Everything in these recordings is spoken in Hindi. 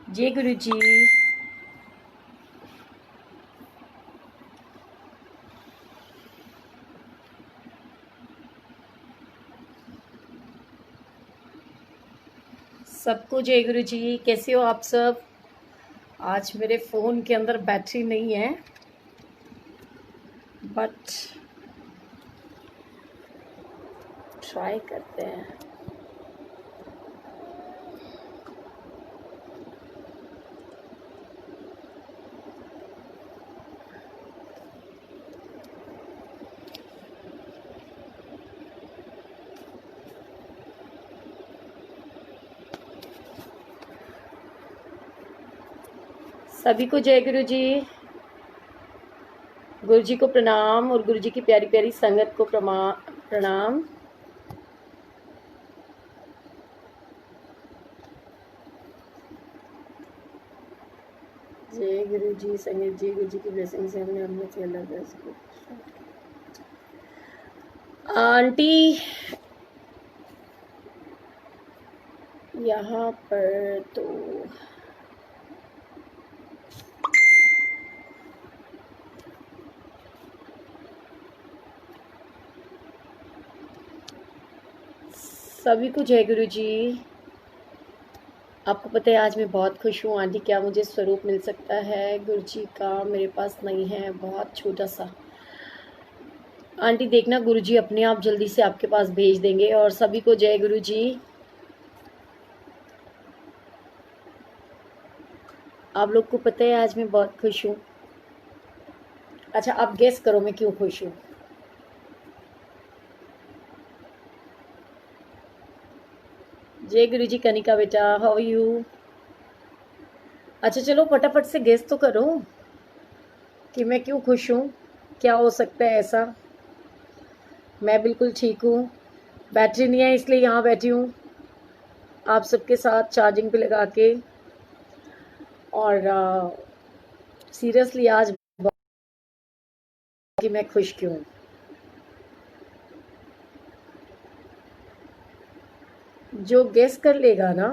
जय गुरु जी। सबको जय गुरु जी। कैसे हो आप सब? आज मेरे फ़ोन के अंदर बैटरी नहीं है, बट ट्राई करते हैं। सभी को जय गुरु जी। गुरु जी को प्रणाम और गुरु जी की प्यारी प्यारी संगत को प्रणाम। जय गुरु जी। संगत जी, गुरु जी की ब्लेसिंग से हमने अपने चैनल आंटी यहाँ पर तो सभी को जय गुरु जी। आपको पता है आज मैं बहुत खुश हूँ आंटी। क्या मुझे स्वरूप मिल सकता है गुरु जी का? मेरे पास नहीं है, बहुत छोटा सा। आंटी देखना, गुरु जी अपने आप जल्दी से आपके पास भेज देंगे। और सभी को जय गुरु जी। आप लोग को पता है आज मैं बहुत खुश हूँ। अच्छा, आप गेस करो मैं क्यों खुश हूँ। जय गुरु जी। कनिका बेटा, हाउ आर यू? अच्छा चलो फटाफट से गेस तो करो कि मैं क्यों खुश हूँ। क्या हो सकता है ऐसा? मैं बिल्कुल ठीक हूँ। बैटरी नहीं है इसलिए यहाँ बैठी हूँ आप सबके साथ चार्जिंग पे लगा के। और सीरियसली आज कि मैं खुश क्यों हूँ। जो गेस कर लेगा ना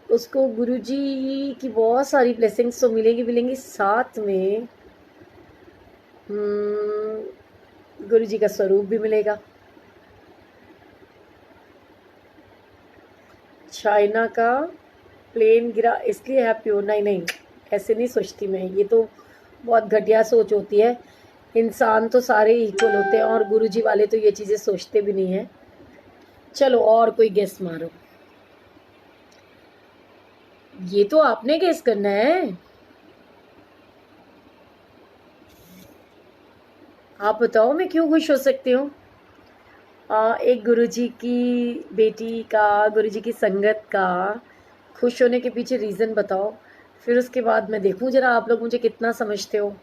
उसको गुरुजी की बहुत सारी ब्लेसिंग्स तो मिलेंगी साथ में गुरुजी का स्वरूप भी मिलेगा। चाइना का प्लेन गिरा इसलिए हैप्पी हो? नहीं नहीं, ऐसे नहीं सोचती मैं। ये तो बहुत घटिया सोच होती है। इंसान तो सारे इक्वल होते हैं और गुरुजी वाले तो ये चीज़ें सोचते भी नहीं है। चलो और कोई गेस मारो। ये तो आपने गेस करना है। आप बताओ मैं क्यों खुश हो सकती हूँ। एक गुरुजी की बेटी का, गुरुजी की संगत का खुश होने के पीछे रीज़न बताओ। फिर उसके बाद मैं देखूं जरा आप लोग मुझे कितना समझते हो।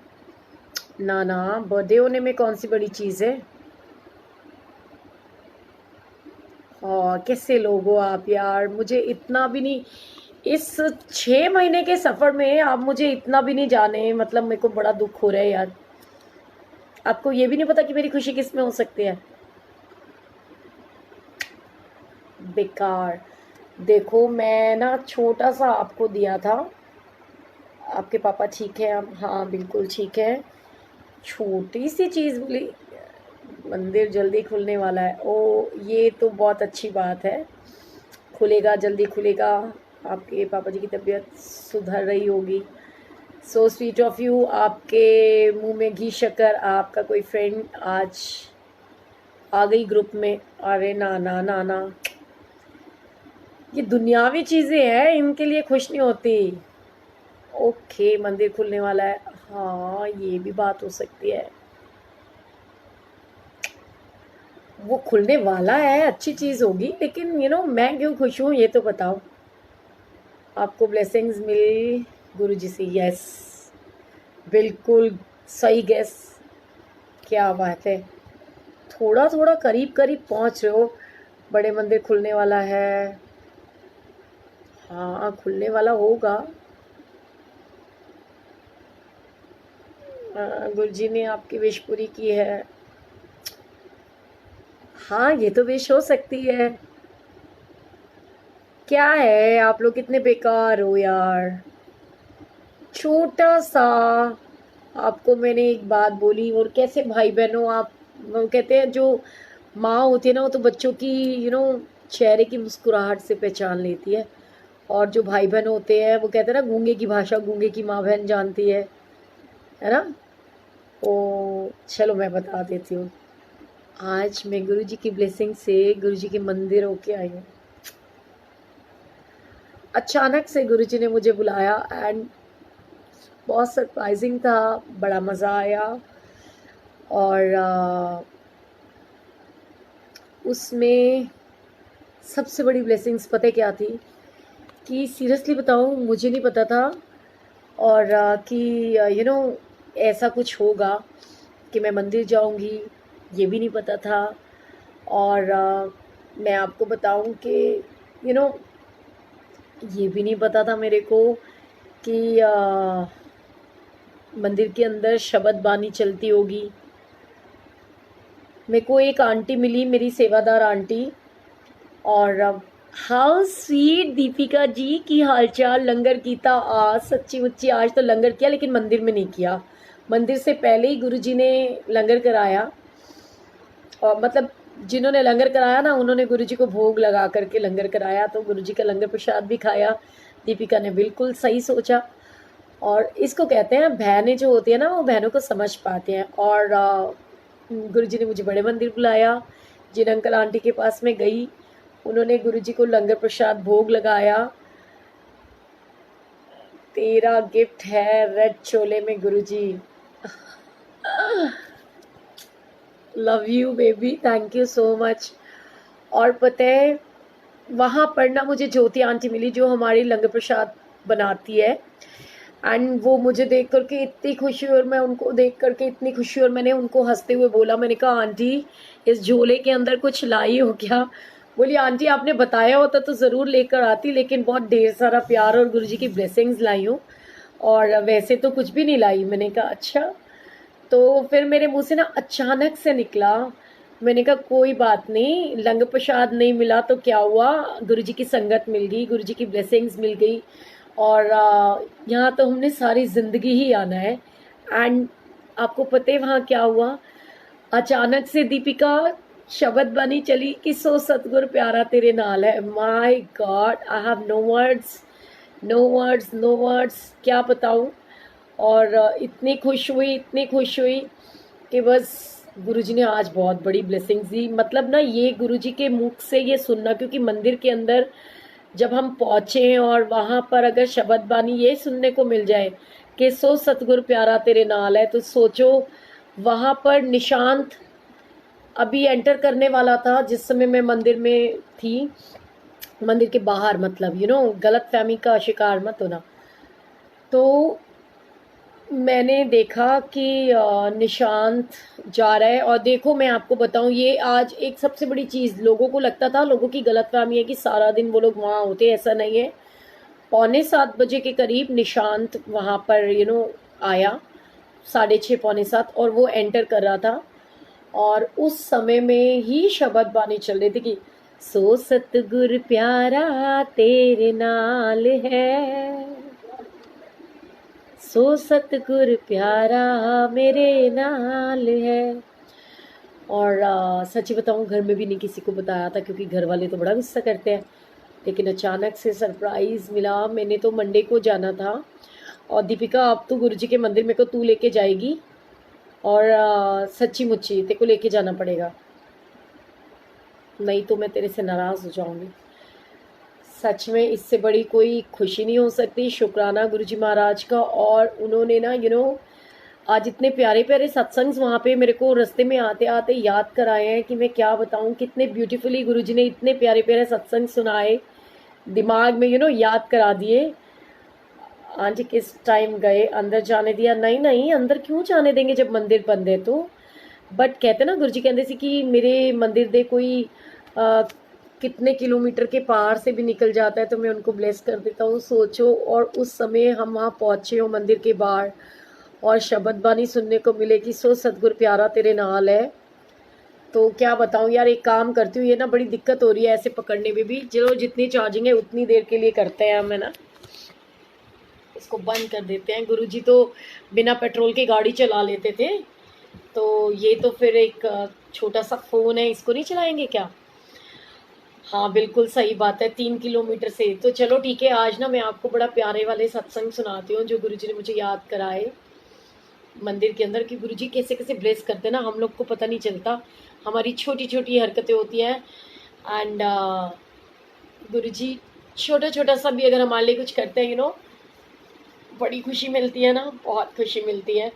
ना ना, बर्थडे होने में कौन सी बड़ी चीज़ है। कैसे लोग हो आप यार, मुझे इतना भी नहीं। इस 6 महीने के सफ़र में आप मुझे इतना भी नहीं जाने, मतलब मेरे को बड़ा दुख हो रहा है यार। आपको ये भी नहीं पता कि मेरी खुशी किस में हो सकती है। बेकार। देखो मैं ना छोटा सा आपको दिया था। आपके पापा ठीक है? हाँ बिल्कुल ठीक है। छोटी सी चीज़ बोली, मंदिर जल्दी खुलने वाला है। ओ ये तो बहुत अच्छी बात है। खुलेगा, जल्दी खुलेगा। आपके पापा जी की तबीयत सुधर रही होगी। So sweet of you. आपके मुंह में घी शक्कर। आपका कोई फ्रेंड आज आ गई ग्रुप में। अरे ना ना ना ना, ये दुनियावी चीज़ें हैं, इनके लिए खुश नहीं होती। ओके मंदिर खुलने वाला है। हाँ ये भी बात हो सकती है। वो खुलने वाला है, अच्छी चीज़ होगी, लेकिन मैं क्यों खुश हूँ ये तो बताओ। आपको ब्लेसिंग्स मिली गुरुजी से। यस बिल्कुल सही गेस। क्या बात है। थोड़ा थोड़ा करीब करीब पहुँच रहे हो। बड़े मंदिर खुलने वाला है। हाँ खुलने वाला होगा। गुरुजी ने आपकी विश पूरी की है। हाँ ये तो विश हो सकती है। क्या है, आप लोग कितने बेकार हो यार। छोटा सा आपको मैंने एक बात बोली, और कैसे भाई बहनों आप, वो कहते हैं जो माँ होती है ना, वो तो बच्चों की चेहरे की मुस्कुराहट से पहचान लेती है। और जो भाई बहन होते हैं वो कहते हैं ना, गूंगे की भाषा गूंगे की माँ बहन जानती है ना। तो चलो मैं बता देती हूँ। आज मैं गुरुजी की ब्लेसिंग से गुरुजी के मंदिर होके आई हूँ। अचानक से गुरुजी ने मुझे बुलाया एंड बहुत सरप्राइजिंग था, बड़ा मज़ा आया। और उसमें सबसे बड़ी ब्लेसिंग्स पता है क्या थी, कि सीरियसली बताऊँ मुझे नहीं पता था। और कि ऐसा कुछ होगा कि मैं मंदिर जाऊंगी, ये भी नहीं पता था। और मैं आपको बताऊं कि यू नो ये भी नहीं पता था मेरे को कि मंदिर के अंदर शबद बानी चलती होगी। मेरे को एक आंटी मिली, मेरी सेवादार आंटी। और हाउ स्वीट दीपिका जी की हालचाल, लंगर कीता आज, सच्ची मुच्ची आज तो लंगर किया, लेकिन मंदिर में नहीं किया। मंदिर से पहले ही गुरुजी ने लंगर कराया। और मतलब जिन्होंने लंगर कराया ना, उन्होंने गुरुजी को भोग लगा करके लंगर कराया, तो गुरुजी का लंगर प्रसाद भी खाया। दीपिका ने बिल्कुल सही सोचा। और इसको कहते हैं, बहनें जो होती है ना, वो बहनों को समझ पाती हैं। और गुरुजी ने मुझे बड़े मंदिर बुलाया। जिन अंकल आंटी के पास में गई, उन्होंने गुरुजी को लंगर प्रसाद भोग लगाया। तेरा गिफ्ट है रेड चोले में Guruji. Love you baby, thank you so much. और पता है, वहाँ पर ना मुझे ज्योति आंटी मिली, जो हमारी लंगर प्रसाद बनाती है। एंड वो मुझे देख करके इतनी खुशी, और मैं उनको देख करके इतनी खुशी, और मैंने उनको हंसते हुए बोला, मैंने कहा आंटी इस झोले के अंदर कुछ लाई हो क्या। बोली आंटी आपने बताया होता तो ज़रूर लेकर आती, लेकिन बहुत ढेर सारा प्यार और गुरुजी की ब्लेसिंग्स लाई हूँ, और वैसे तो कुछ भी नहीं लाई। मैंने कहा अच्छा। तो फिर मेरे मुंह से ना अचानक से निकला, मैंने कहा कोई बात नहीं, लंगर प्रसाद नहीं मिला तो क्या हुआ, गुरुजी की संगत मिल गई, गुरुजी की ब्लेसिंग्स मिल गई। और यहाँ तो हमने सारी ज़िंदगी ही आना है। एंड आपको पता है वहाँ क्या हुआ, अचानक से दीपिका शब्द बनी चली कि सो सतगुर प्यारा तेरे नाल है। My god, I have no words, no words, no words, क्या बताऊँ। और इतनी खुश हुई, इतनी खुश हुई कि बस गुरुजी ने आज बहुत बड़ी ब्लेसिंग्स दी। मतलब ना, ये गुरुजी के मुख से ये सुनना, क्योंकि मंदिर के अंदर जब हम पहुँचे हैं और वहाँ पर अगर शब्द बानी ये सुनने को मिल जाए कि सो सतगुर प्यारा तेरे नाल है, तो सोचो वहाँ पर निशांत अभी एंटर करने वाला था जिस समय मैं मंदिर में थी, मंदिर के बाहर। मतलब गलत फहमी का शिकार मत होना। तो मैंने देखा कि निशांत जा रहा है। और देखो मैं आपको बताऊं, ये आज एक सबसे बड़ी चीज़, लोगों को लगता था, लोगों की गलतफहमी है कि सारा दिन वो लोग वहाँ होते, ऐसा नहीं है। 6:45 के करीब निशांत वहाँ पर आया, 6:30 6:45, और वो एंटर कर रहा था। और उस समय में ही शब्द बानी चल रही थी कि सो सतगुर प्यारा तेरे नाल है, सो सतगुर प्यारा मेरे नाल है। और सच बताऊं, घर में भी नहीं किसी को बताया था, क्योंकि घर वाले तो बड़ा गुस्सा करते हैं। लेकिन अचानक से सरप्राइज़ मिला। मैंने तो मंडे को जाना था, और दीपिका अब तो गुरुजी के मंदिर मेरे को तू लेके जाएगी, और सच्ची मुच्ची तेरे को लेके जाना पड़ेगा, नहीं तो मैं तेरे से नाराज़ हो जाऊंगी। सच में इससे बड़ी कोई खुशी नहीं हो सकती। शुक्राना गुरुजी महाराज का। और उन्होंने ना आज इतने प्यारे प्यारे सत्संग्स वहाँ पे मेरे को रास्ते में आते आते याद कराए हैं कि मैं क्या बताऊँ, कितने ब्यूटीफुली गुरुजी ने इतने प्यारे प्यारे सत्संग सुनाए, दिमाग में याद करा दिए। आज किस टाइम गए, अंदर जाने दिया? नहीं नहीं, अंदर क्यों जाने देंगे जब मंदिर बंद है तो। बट कहते ना, गुरुजी कहते सी कि मेरे मंदिर दे कोई कितने किलोमीटर के पार से भी निकल जाता है तो मैं उनको ब्लेस कर देता हूँ। सोचो, और उस समय हम वहाँ पहुँचे हो मंदिर के बाहर, और शब्द बानी सुनने को मिले कि सो सतगुर प्यारा तेरे नाल है। तो क्या बताऊँ यार, एक काम करती हूँ, ये ना बड़ी दिक्कत हो रही है ऐसे पकड़ने में भी। चलो जितनी चार्जिंग है उतनी देर के लिए करते हैं हम, है ना। इसको बंद कर देते हैं। गुरुजी तो बिना पेट्रोल के गाड़ी चला लेते थे, तो ये तो फिर एक छोटा सा फ़ोन है, इसको नहीं चलाएंगे क्या? हाँ बिल्कुल सही बात है, 3 किलोमीटर से। तो चलो ठीक है, आज ना मैं आपको बड़ा प्यारे वाले सत्संग सुनाती हूँ जो गुरुजी ने मुझे याद कराए मंदिर के अंदर, कि गुरुजी कैसे कैसे ब्लेस करते हैं ना, हम लोग को पता नहीं चलता, हमारी छोटी छोटी हरकतें होती हैं। एंड गुरुजी छोटा छोटा सा भी अगर हमारे लिए कुछ करते हैं, बड़ी खुशी मिलती है ना, बहुत खुशी मिलती है।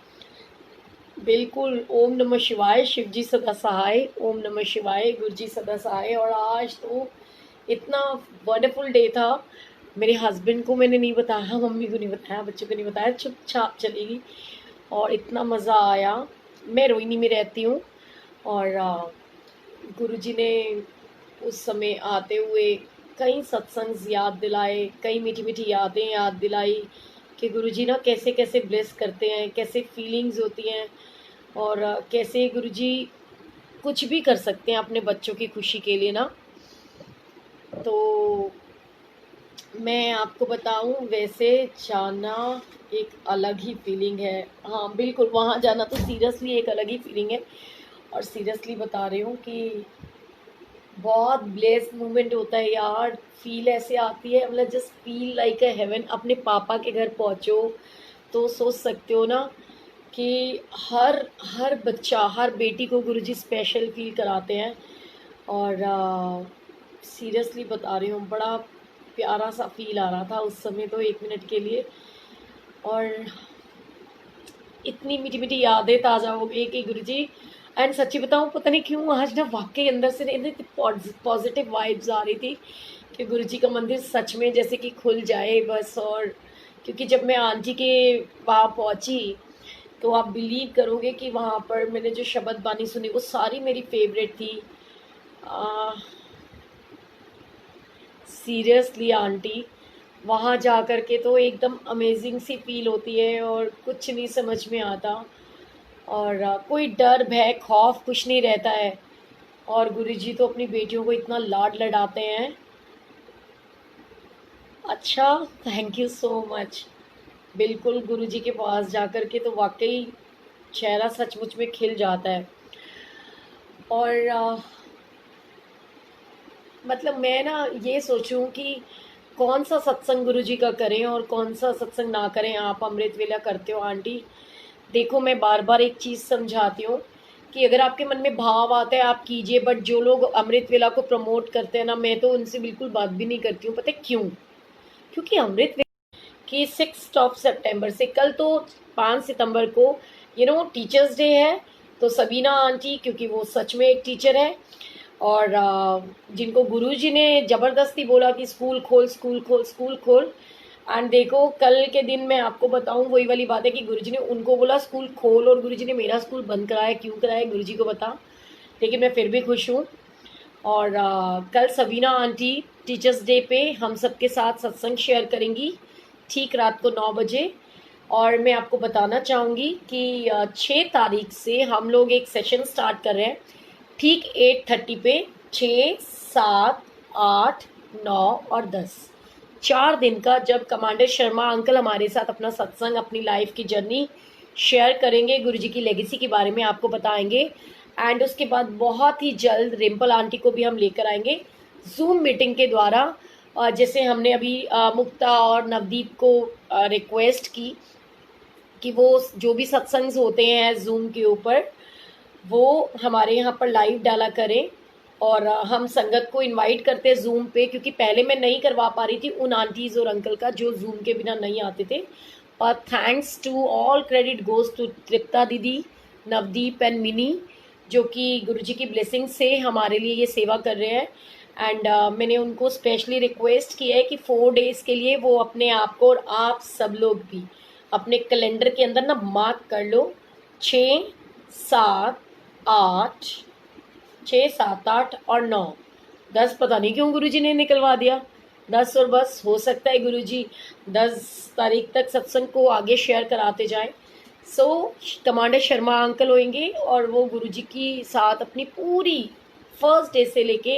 बिल्कुल। ओम नमः शिवाय, शिव जी सदा सहाय। ओम नमः शिवाय, गुरु जी सदा सहाय। और आज तो इतना वंडरफुल डे था। मेरे हस्बैंड को मैंने नहीं बताया, मम्मी को नहीं बताया, बच्चों को नहीं बताया, चुपचाप चली गई और इतना मज़ा आया। मैं रोहिणी में रहती हूँ और गुरुजी ने उस समय आते हुए कई सत्संग याद दिलाए, कई मीठी मीठी यादें याद दिलाई कि गुरुजी ना कैसे कैसे ब्लेस करते हैं, कैसे फीलिंग्स होती हैं और कैसे गुरुजी कुछ भी कर सकते हैं अपने बच्चों की खुशी के लिए ना। तो मैं आपको बताऊं, वैसे जाना एक अलग ही फीलिंग है। हाँ बिल्कुल, वहाँ जाना तो सीरियसली एक अलग ही फीलिंग है। और सीरियसली बता रही हूँ कि बहुत ब्लेस मोमेंट होता है यार। फील ऐसे आती है, मतलब just feel like a heaven. अपने पापा के घर पहुँचो तो सोच सकते हो ना कि हर हर बच्चा, हर बेटी को गुरुजी स्पेशल फील कराते हैं। और सीरियसली बता रही हूँ, बड़ा प्यारा सा फील आ रहा था उस समय तो, 1 मिनट के लिए। और इतनी मीठी मीठी यादें ताज़ा हो गई कि गुरुजी। एंड सच्ची बताऊँ, पता नहीं क्यों आज ना वाकई अंदर से इतनी पॉजिटिव वाइब्स आ रही थी कि गुरुजी का मंदिर सच में जैसे कि खुल जाए बस। और क्योंकि जब मैं आंटी के वहाँ पहुँची तो आप बिलीव करोगे कि वहाँ पर मैंने जो शब्द बानी सुनी वो सारी मेरी फेवरेट थी। सीरियसली आंटी, वहाँ जा कर के तो एकदम अमेजिंग सी फील होती है और कुछ नहीं समझ में आता। और कोई डर भय खौफ कुछ नहीं रहता है। और गुरुजी तो अपनी बेटियों को इतना लाड लडाते हैं। अच्छा, थैंक यू सो मच। बिल्कुल, गुरुजी के पास जा कर के तो वाकई चेहरा सचमुच में खिल जाता है। और मतलब मैं ना ये सोचूं कि कौन सा सत्संग गुरुजी का करें और कौन सा सत्संग ना करें। आप अमृत वेला करते हो आंटी, देखो मैं बार बार एक चीज़ समझाती हूँ कि अगर आपके मन में भाव आता है आप कीजिए, बट जो लोग अमृत वेला को प्रमोट करते हैं ना, मैं तो उनसे बिल्कुल बात भी नहीं करती हूँ। पता है क्यों? क्योंकि अमृत वेला की 6 से, कल तो 5 सितंबर को टीचर्स डे है। तो सबीना आंटी, क्योंकि वो सच में एक टीचर है और जिनको गुरुजी ने ज़बरदस्ती बोला कि स्कूल खोल स्कूल खोल स्कूल खोल। एंड देखो कल के दिन मैं आपको बताऊं, वही वाली बात है कि गुरुजी ने उनको बोला स्कूल खोल और गुरुजी ने मेरा स्कूल बंद कराया। क्यों कराया गुरुजी को बता, लेकिन मैं फिर भी खुश हूँ। और कल सबीना आंटी टीचर्स डे पे हम सबके साथ सत्संग शेयर करेंगी ठीक रात को 9 बजे। और मैं आपको बताना चाहूँगी कि 6 तारीख से हम लोग एक सेशन स्टार्ट कर रहे हैं ठीक 8:30 पे। 6, 7, 8, 9 और 10, 4 दिन का, जब कमांडर शर्मा अंकल हमारे साथ अपना सत्संग, अपनी लाइफ की जर्नी शेयर करेंगे, गुरुजी की लेगेसी के बारे में आपको बताएंगे। एंड उसके बाद बहुत ही जल्द रिम्पल आंटी को भी हम लेकर आएंगे जूम मीटिंग के द्वारा। जैसे हमने अभी मुक्ता और नवदीप को रिक्वेस्ट की कि वो जो भी सत्संग होते हैं जूम के ऊपर वो हमारे यहाँ पर लाइव डाला करें। और हम संगत को इनवाइट करते हैं जूम पे, क्योंकि पहले मैं नहीं करवा पा रही थी उन आंटीज़ और अंकल का जो जूम के बिना नहीं आते थे। और thanks to all, credit goes to Tripta दीदी, नवदीप एंड मिनी, जो कि गुरुजी की ब्लेसिंग से हमारे लिए ये सेवा कर रहे हैं। एंड मैंने उनको स्पेशली रिक्वेस्ट किया है कि 4 डेज़ के लिए वो अपने आप को, और आप सब लोग भी अपने कैलेंडर के अंदर ना मार्क कर लो, 6, 7, 8, 6, 7, 8 और 9, 10 पता नहीं क्यों गुरुजी ने निकलवा दिया 10। और बस हो सकता है गुरुजी 10 तारीख तक सत्संग को आगे शेयर कराते जाएं। सो कमांडर शर्मा अंकल होंगे और वो गुरुजी की साथ अपनी पूरी फर्स्ट डे से लेके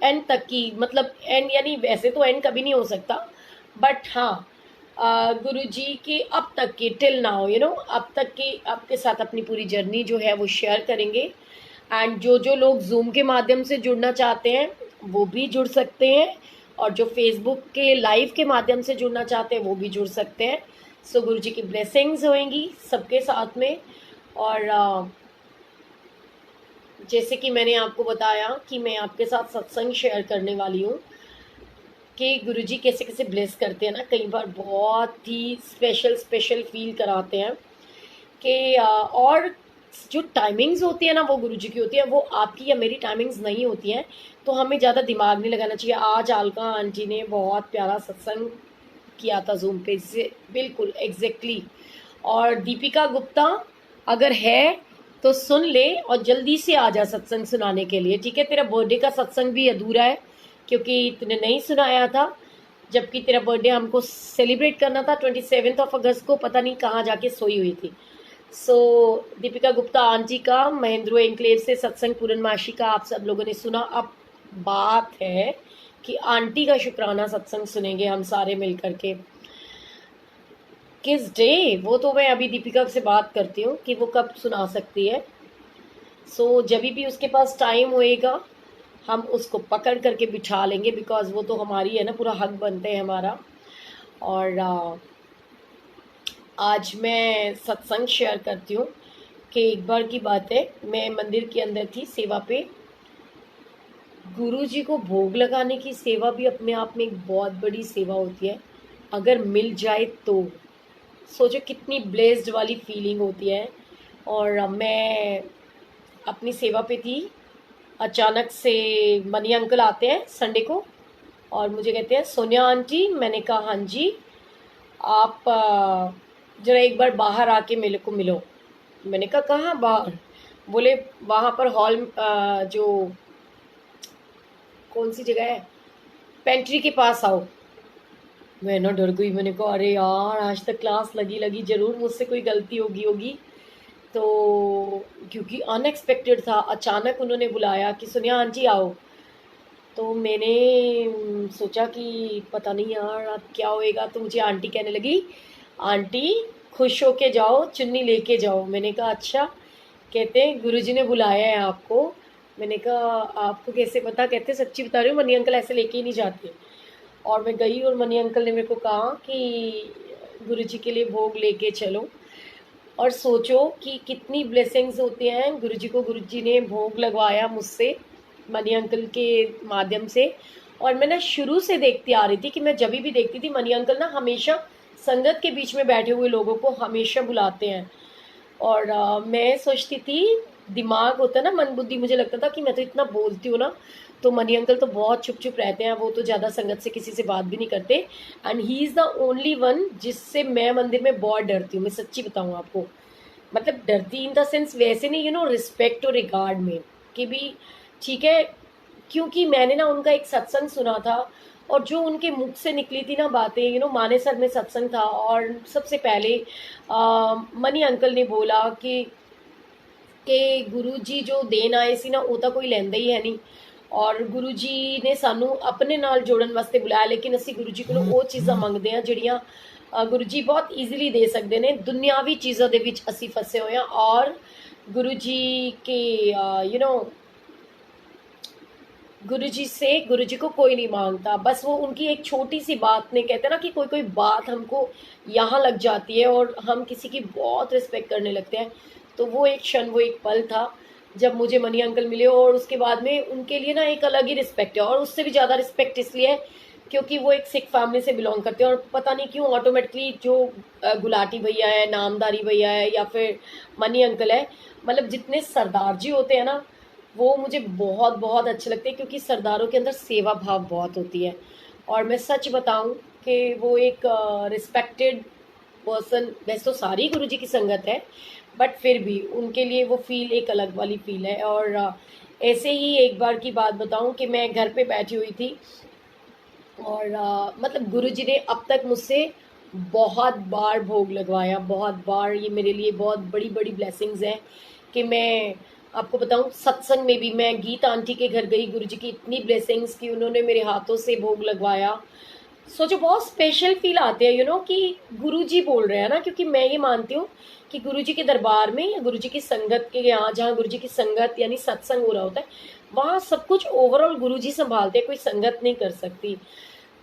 एंड तक की, मतलब एंड यानी वैसे तो एंड कभी नहीं हो सकता, बट हाँ गुरुजी के अब तक के टिल नाउ अब तक के आपके साथ अपनी पूरी जर्नी जो है वो शेयर करेंगे। एंड जो जो लोग जूम के माध्यम से जुड़ना चाहते हैं वो भी जुड़ सकते हैं, और जो फेसबुक के लाइव के माध्यम से जुड़ना चाहते हैं वो भी जुड़ सकते हैं। सो गुरु जी की ब्लेसिंग्स होंगी सबके साथ में। और जैसे कि मैंने आपको बताया कि मैं आपके साथ सत्संग शेयर करने वाली हूँ कि गुरुजी कैसे कैसे ब्लेस करते हैं ना, कई बार बहुत ही स्पेशल स्पेशल फील कराते हैं कि और जो टाइमिंग्स होती है ना वो गुरुजी की होती है, वो आपकी या मेरी टाइमिंग्स नहीं होती हैं, तो हमें ज़्यादा दिमाग नहीं लगाना चाहिए। आज अलका आंटी ने बहुत प्यारा सत्संग किया था जूम पे से, बिल्कुल एग्जैक्टली। और दीपिका गुप्ता अगर है तो सुन ले और जल्दी से आ जा सत्संग सुनाने के लिए, ठीक है। तेरा बर्थडे का सत्संग भी अधूरा है क्योंकि तूने नहीं सुनाया था, जबकि तेरा बर्थडे हमको सेलिब्रेट करना था 27 अगस्त को, पता नहीं कहाँ जाके सोई हुई थी। सो दीपिका गुप्ता आंटी का महेंद्रो एंक्लेव से सत्संग पूर्णमासी का आप सब लोगों ने सुना। अब बात है कि आंटी का शुक्राना सत्संग सुनेंगे हम सारे मिल करके। किस डे वो तो मैं अभी दीपिका से बात करती हूँ कि वो कब सुना सकती है। सो जब भी उसके पास टाइम होएगा हम उसको पकड़ करके बिठा लेंगे, बिकॉज वो तो हमारी है ना, पूरा हक बनते हैं हमारा। और आज मैं सत्संग शेयर करती हूँ कि एक बार की बात है, मैं मंदिर के अंदर थी सेवा पे। गुरु जी को भोग लगाने की सेवा भी अपने आप में एक बहुत बड़ी सेवा होती है, अगर मिल जाए तो सोचो कितनी ब्लेस्ड वाली फीलिंग होती है। और मैं अपनी सेवा पे थी, अचानक से मनी अंकल आते हैं संडे को और मुझे कहते हैं सोनिया आंटी। मैंने कहा हाँ जी, आप ज़रा एक बार बाहर आके मेरे को मिलो। मैंने कहा कहाँ बाहर? बोले वहाँ पर हॉल, जो कौन सी जगह है, पेंट्री के पास आओ। मैं ना डर गई, मैंने कहा अरे यार आज तक क्लास लगी लगी, ज़रूर मुझसे कोई गलती होगी। तो क्योंकि अनएक्सपेक्टेड था, अचानक उन्होंने बुलाया कि सोनिया आंटी आओ। तो मैंने सोचा कि पता नहीं यार अब क्या होएगा, तो मुझे आंटी कहने लगी आंटी खुश होके जाओ, चुन्नी लेके जाओ। मैंने कहा अच्छा। कहते हैं गुरुजी ने बुलाया है आपको। मैंने कहा आपको कैसे पता? कहते सच्ची बता रही हूँ, मनी अंकल ऐसे लेके ही नहीं जाते। और मैं गई और मनी अंकल ने मेरे को कहा कि गुरुजी के लिए भोग लेके चलो। और सोचो कि कितनी ब्लेसिंग्स होती हैं, गुरुजी को गुरुजी ने भोग लगवाया मुझसे मनी अंकल के माध्यम से। और मैं ना शुरू से देखती आ रही थी कि मैं जब भी देखती थी मनी अंकल ना हमेशा संगत के बीच में बैठे हुए लोगों को हमेशा बुलाते हैं। और मैं सोचती थी, दिमाग होता है ना, मन बुद्धि, मुझे लगता था कि मैं तो इतना बोलती हूँ ना, तो मनी अंकल तो बहुत चुप चुप रहते हैं, वो तो ज़्यादा संगत से किसी से बात भी नहीं करते। And he is the only one जिससे मैं मंदिर में बहुत डरती हूँ, मैं सच्ची बताऊँ आपको। मतलब डरती इन द सेंस वैसे नहीं, रिस्पेक्ट और रिगार्ड में कि भी ठीक है, क्योंकि मैंने ना उनका एक सत्संग सुना था और जो उनके मुख से निकली थी ना बातें, मानेसर में सत्संग था और सबसे पहले मनी अंकल ने बोला कि गुरु जी जो देन आए सी ना वो तो कोई लैंदा ही है नहीं, और गुरु जी ने सानू अपने नाल जोड़न वास्ते बुलाया, लेकिन असी गुरु जी को वो चीज़ां मंगते हैं ਜਿਹੜੀਆਂ गुरु जी बहुत ईजिली दे सकते हैं। दुनियावी चीज़ों के विच असी फसे हुए हैं और गुरु जी के गुरु जी से गुरु जी को कोई नहीं मांगता, बस वो उनकी एक छोटी सी बात ने, कहते हैं ना कि कोई कोई बात हमको यहाँ लग जाती है और हम किसी की बहुत रिस्पेक्ट करने लगते हैं। तो वो एक क्षण, वो एक पल था जब मुझे मनी अंकल मिले, और उसके बाद में उनके लिए ना एक अलग ही रिस्पेक्ट है, और उससे भी ज़्यादा रिस्पेक्ट इसलिए है क्योंकि वो एक सिख फैमिली से बिलोंग करते हैं। और पता नहीं क्यों ऑटोमेटिकली जो गुलाटी भैया है, नामदारी भैया है, या फिर मनी अंकल है, मतलब जितने सरदार जी होते हैं ना, वो मुझे बहुत बहुत अच्छे लगते हैं क्योंकि सरदारों के अंदर सेवा भाव बहुत होती है। और मैं सच बताऊं कि वो एक रिस्पेक्टेड पर्सन, वैसे तो सारी गुरु जी की संगत है, बट फिर भी उनके लिए वो फील एक अलग वाली फील है। और ऐसे ही एक बार की बात बताऊं कि मैं घर पे बैठी हुई थी और मतलब गुरु जी ने अब तक मुझसे बहुत बार भोग लगवाया, बहुत बार। ये मेरे लिए बहुत बड़ी बड़ी ब्लेसिंग्स हैं कि मैं आपको बताऊं, सत्संग में भी मैं गीत आंटी के घर गई, गुरुजी की इतनी ब्लेसिंग्स की, उन्होंने मेरे हाथों से भोग लगवाया। सोचो बहुत स्पेशल फील आते हैं कि गुरुजी बोल रहे हैं ना, क्योंकि मैं ये मानती हूँ कि गुरुजी के दरबार में या गुरुजी की संगत के यहाँ, जहाँ गुरुजी की संगत यानी सत्संग हो रहा होता है, वहाँ सब कुछ ओवरऑल गुरुजी संभालते हैं, कोई संगत नहीं कर सकती।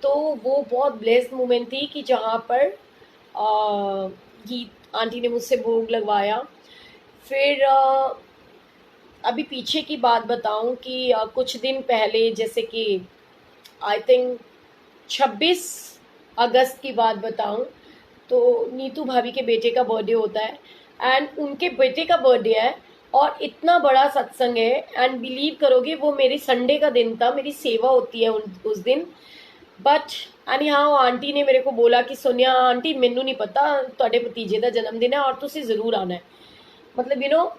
तो वो बहुत ब्लेस्ड मोमेंट थी कि जहाँ पर गीत आंटी ने मुझसे भोग लगवाया। फिर अभी पीछे की बात बताऊं कि कुछ दिन पहले, जैसे कि आई थिंक 26 अगस्त की बात बताऊं, तो नीतू भाभी के बेटे का बर्थडे होता है, एंड उनके बेटे का बर्थडे है, और इतना बड़ा सत्संग है। एंड बिलीव करोगे, वो मेरी संडे का दिन था, मेरी सेवा होती है उस दिन। बट एनी हाँ, आंटी ने मेरे को बोला कि सोनिया आंटी, मैनू नहीं पता ਤੁਹਾਡੇ भतीजे का जन्मदिन है और तुसी जरूर आना है। मतलब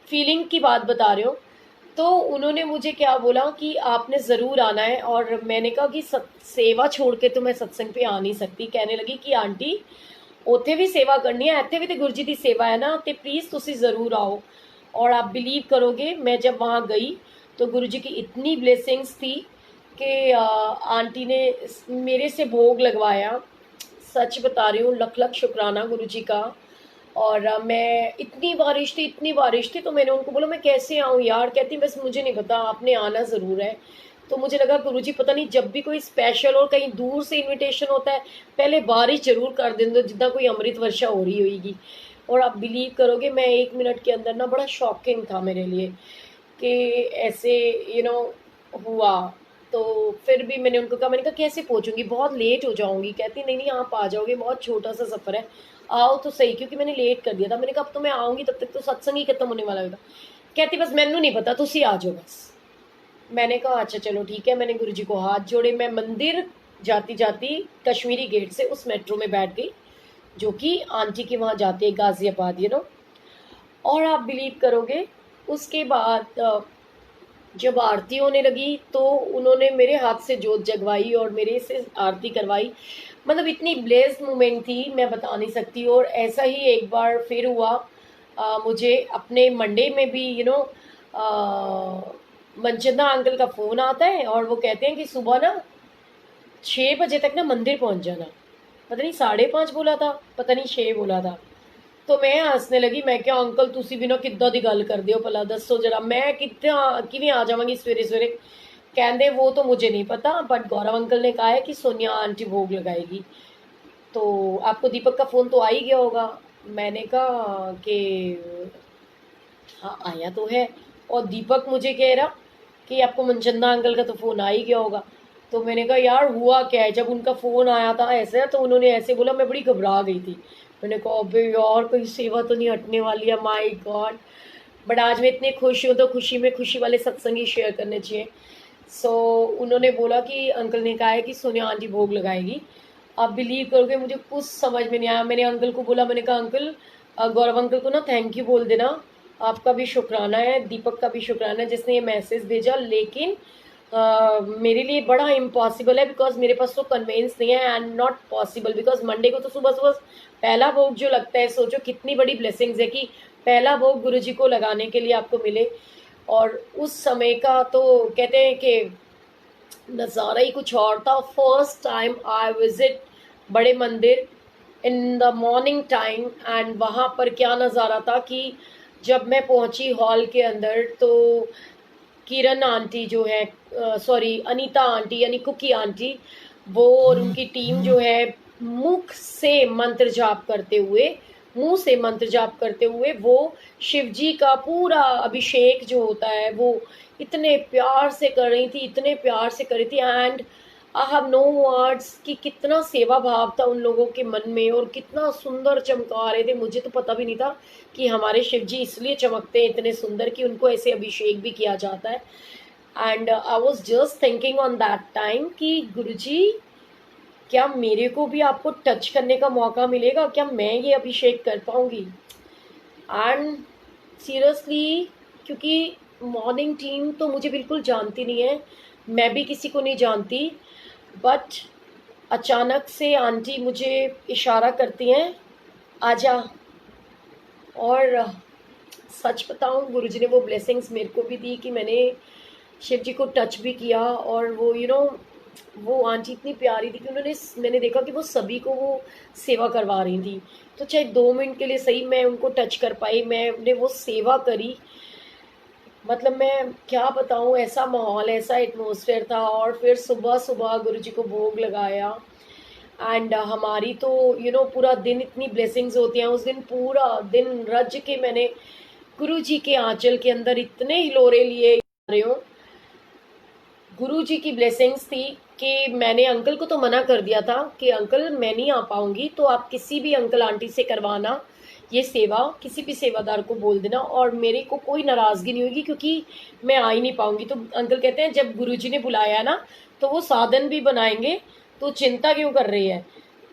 फीलिंग की बात बता रहे हो। तो उन्होंने मुझे क्या बोला कि आपने ज़रूर आना है, और मैंने कहा कि सेवा छोड़ के तो मैं सत्संग पे आ नहीं सकती। कहने लगी कि आंटी, उत्थे भी सेवा करनी है, इत्थे भी तो गुरु जी की सेवा है ना, तो प्लीज़ तुसी ज़रूर आओ। और आप बिलीव करोगे, मैं जब वहाँ गई तो गुरु जी की इतनी ब्लेसिंग्स थी कि आंटी ने मेरे से भोग लगवाया। सच बता रही हूँ, लख लख शुक्राना गुरु जी का। और मैं, इतनी बारिश थी, तो मैंने उनको बोला मैं कैसे आऊँ यार। कहती बस मुझे नहीं पता, आपने आना ज़रूर है। तो मुझे लगा गुरुजी पता नहीं, जब भी कोई स्पेशल और कहीं दूर से इनविटेशन होता है, पहले बारिश जरूर कर दें, जितना कोई अमृत वर्षा हो रही होगी। और आप बिलीव करोगे, मैं 1 मिनट के अंदर ना, बड़ा शॉकिंग था मेरे लिए कि ऐसे हुआ। तो फिर भी मैंने उनको कहा, मैंने कहा कैसे पहुंचूंगी, बहुत लेट हो जाऊंगी। कहती नहीं नहीं, आप आ जाओगे, बहुत छोटा सा सफ़र है, आओ तो सही। क्योंकि मैंने लेट कर दिया था। मैंने कहा अब तो मैं आऊँगी, तब तक तो सत्संग ही खत्म होने वाला होगा। कहती बस मैनू नहीं पता, तुसी आ जाओ बस। मैंने कहा अच्छा चलो ठीक है। मैंने गुरुजी को हाथ जोड़े, मैं मंदिर जाती जाती कश्मीरी गेट से उस मेट्रो में बैठ गई, जो कि आंटी के वहाँ जाती है, गाजियाबाद और आप बिलीव करोगे, उसके बाद जब आरती होने लगी तो उन्होंने मेरे हाथ से जोत जगवाई और मेरे से आरती करवाई। मतलब इतनी ब्लेस्ड मोमेंट थी, मैं बता नहीं सकती। और ऐसा ही एक बार फिर हुआ, मुझे अपने मंडे में भी मनचंदा अंकल का फ़ोन आता है, और वो कहते हैं कि सुबह ना 6 बजे तक ना मंदिर पहुंच जाना। पता नहीं 5:30 बोला था, पता नहीं 6 बोला था। तो मैं हंसने लगी, मैं क्या अंकल तुसी भी ना किद्दां दी गल करदे हो, भला दसो जरा, मैं किवें आ जावांगी सवेरे सवेरे। कहंदे वो तो मुझे नहीं पता, बट गौरव अंकल ने कहा है कि सोनिया आंटी भोग लगाएगी। तो आपको दीपक का फ़ोन तो आ ही गया होगा। मैंने कहा कि हाँ आया तो है। और दीपक मुझे कह रहा कि आपको मनचंदा अंकल का तो फ़ोन आ ही गया होगा। तो मैंने कहा यार हुआ क्या है। जब उनका फ़ोन आया था ऐसे, तो उन्होंने ऐसे बोला, मैं बड़ी घबरा गई थी। मैंने कहा अबे यार, कोई सेवा तो नहीं हटने वाली है, माय गॉड। बट आज मैं इतनी खुश हूँ, तो खुशी में खुशी वाले सत्संग ही शेयर करने चाहिए। सो उन्होंने बोला कि अंकल ने कहा है कि सोनिया आंटी भोग लगाएगी। आप बिलीव करोगे, मुझे कुछ समझ में नहीं आया। मैंने अंकल को बोला, मैंने कहा अंकल, गौरव अंकल को ना थैंक यू बोल देना, आपका भी शुक्राना है, दीपक का भी शुक्राना है जिसने ये मैसेज भेजा। लेकिन मेरे लिए बड़ा इम्पॉसिबल है, बिकॉज मेरे पास तो कन्वेंस नहीं है, and not possible. Because Monday को तो सुबह सुबह पहला भोग जो लगता है, सोचो कितनी बड़ी ब्लेसिंग्स है कि पहला भोग गुरु जी को लगाने के लिए आपको मिले। और उस समय का तो कहते हैं कि नज़ारा ही कुछ और था। फर्स्ट टाइम आई विजिट बड़े मंदिर in the morning time, and वहाँ पर क्या नज़ारा था कि जब मैं पहुँची हॉल के अंदर, तो किरण आंटी जो है, सॉरी अनीता आंटी यानी कुकी आंटी, वो और उनकी टीम जो है, मुख से मंत्र जाप करते हुए, मुंह से मंत्र जाप करते हुए, वो शिव जी का पूरा अभिषेक जो होता है वो इतने प्यार से कर रही थी, इतने प्यार से कर रही थी। And I have no words कि कितना सेवा भाव था उन लोगों के मन में, और कितना सुंदर चमका रहे थे। मुझे तो पता भी नहीं था कि हमारे शिव जी इसलिए चमकते हैं इतने सुंदर कि उनको ऐसे अभिषेक भी किया जाता है। And I was just thinking on that time कि गुरुजी, क्या मेरे को भी आपको टच करने का मौका मिलेगा, क्या मैं ये अभिषेक कर पाऊंगी। एंड सीरियसली, क्योंकि मॉर्निंग टीम तो मुझे बिल्कुल जानती नहीं है, मैं भी किसी को नहीं जानती, बट अचानक से आंटी मुझे इशारा करती हैं, आजा। और सच बताऊं, गुरुजी ने वो ब्लेसिंग्स मेरे को भी दी कि मैंने शिव जी को टच भी किया। और वो वो आंटी इतनी प्यारी थी कि मैंने देखा कि वो सभी को वो सेवा करवा रही थी। तो चाहे 2 मिनट के लिए सही मैं उनको टच कर पाई, मैंने वो सेवा करी। मतलब मैं क्या बताऊँ, ऐसा माहौल, ऐसा एटमॉस्फेयर था। और फिर सुबह सुबह गुरुजी को भोग लगाया। एंड हमारी तो पूरा दिन इतनी ब्लेसिंग्स होती हैं। उस दिन पूरा दिन रज के मैंने गुरुजी के आंचल के अंदर इतने हिलोरे लिए रही हूँ। गुरुजी की ब्लेसिंग्स थी कि मैंने अंकल को तो मना कर दिया था कि अंकल मैं नहीं आ पाऊंगी, तो आप किसी भी अंकल आंटी से करवाना ये सेवा, किसी भी सेवादार को बोल देना और मेरे को कोई नाराज़गी नहीं होगी क्योंकि मैं आ ही नहीं पाऊंगी। तो अंकल कहते हैं जब गुरुजी ने बुलाया ना तो वो साधन भी बनाएंगे, तो चिंता क्यों कर रही है।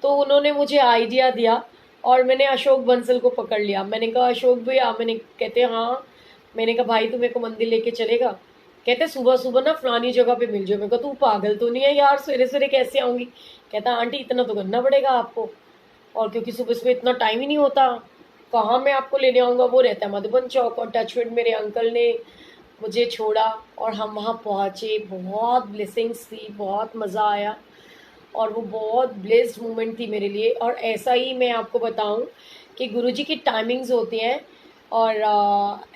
तो उन्होंने मुझे आइडिया दिया और मैंने अशोक बंसल को पकड़ लिया। मैंने कहा अशोक भैया, मैंने कहते हाँ। मैंने कहा भाई तू मेरे को मंदिर लेके चलेगा। कहते सुबह सुबह ना फलानी जगह पे मिल जाओ। मैं कहा तू पागल तो नहीं है यार, सवेरे सवेरे कैसे आऊंगी। कहता आंटी इतना तो करना पड़ेगा आपको, और क्योंकि सुबह सुबह इतना टाइम ही नहीं होता, कहाँ मैं आपको लेने आऊँगा। वो रहता है मधुबन चौक और टचवुड मेरे अंकल ने मुझे छोड़ा और हम वहाँ पहुँचे। बहुत ब्लेसिंग्स थी, बहुत मज़ा आया और वो बहुत ब्लेस्ड मोमेंट थी मेरे लिए। और ऐसा ही मैं आपको बताऊं कि गुरुजी की टाइमिंग्स होती हैं। और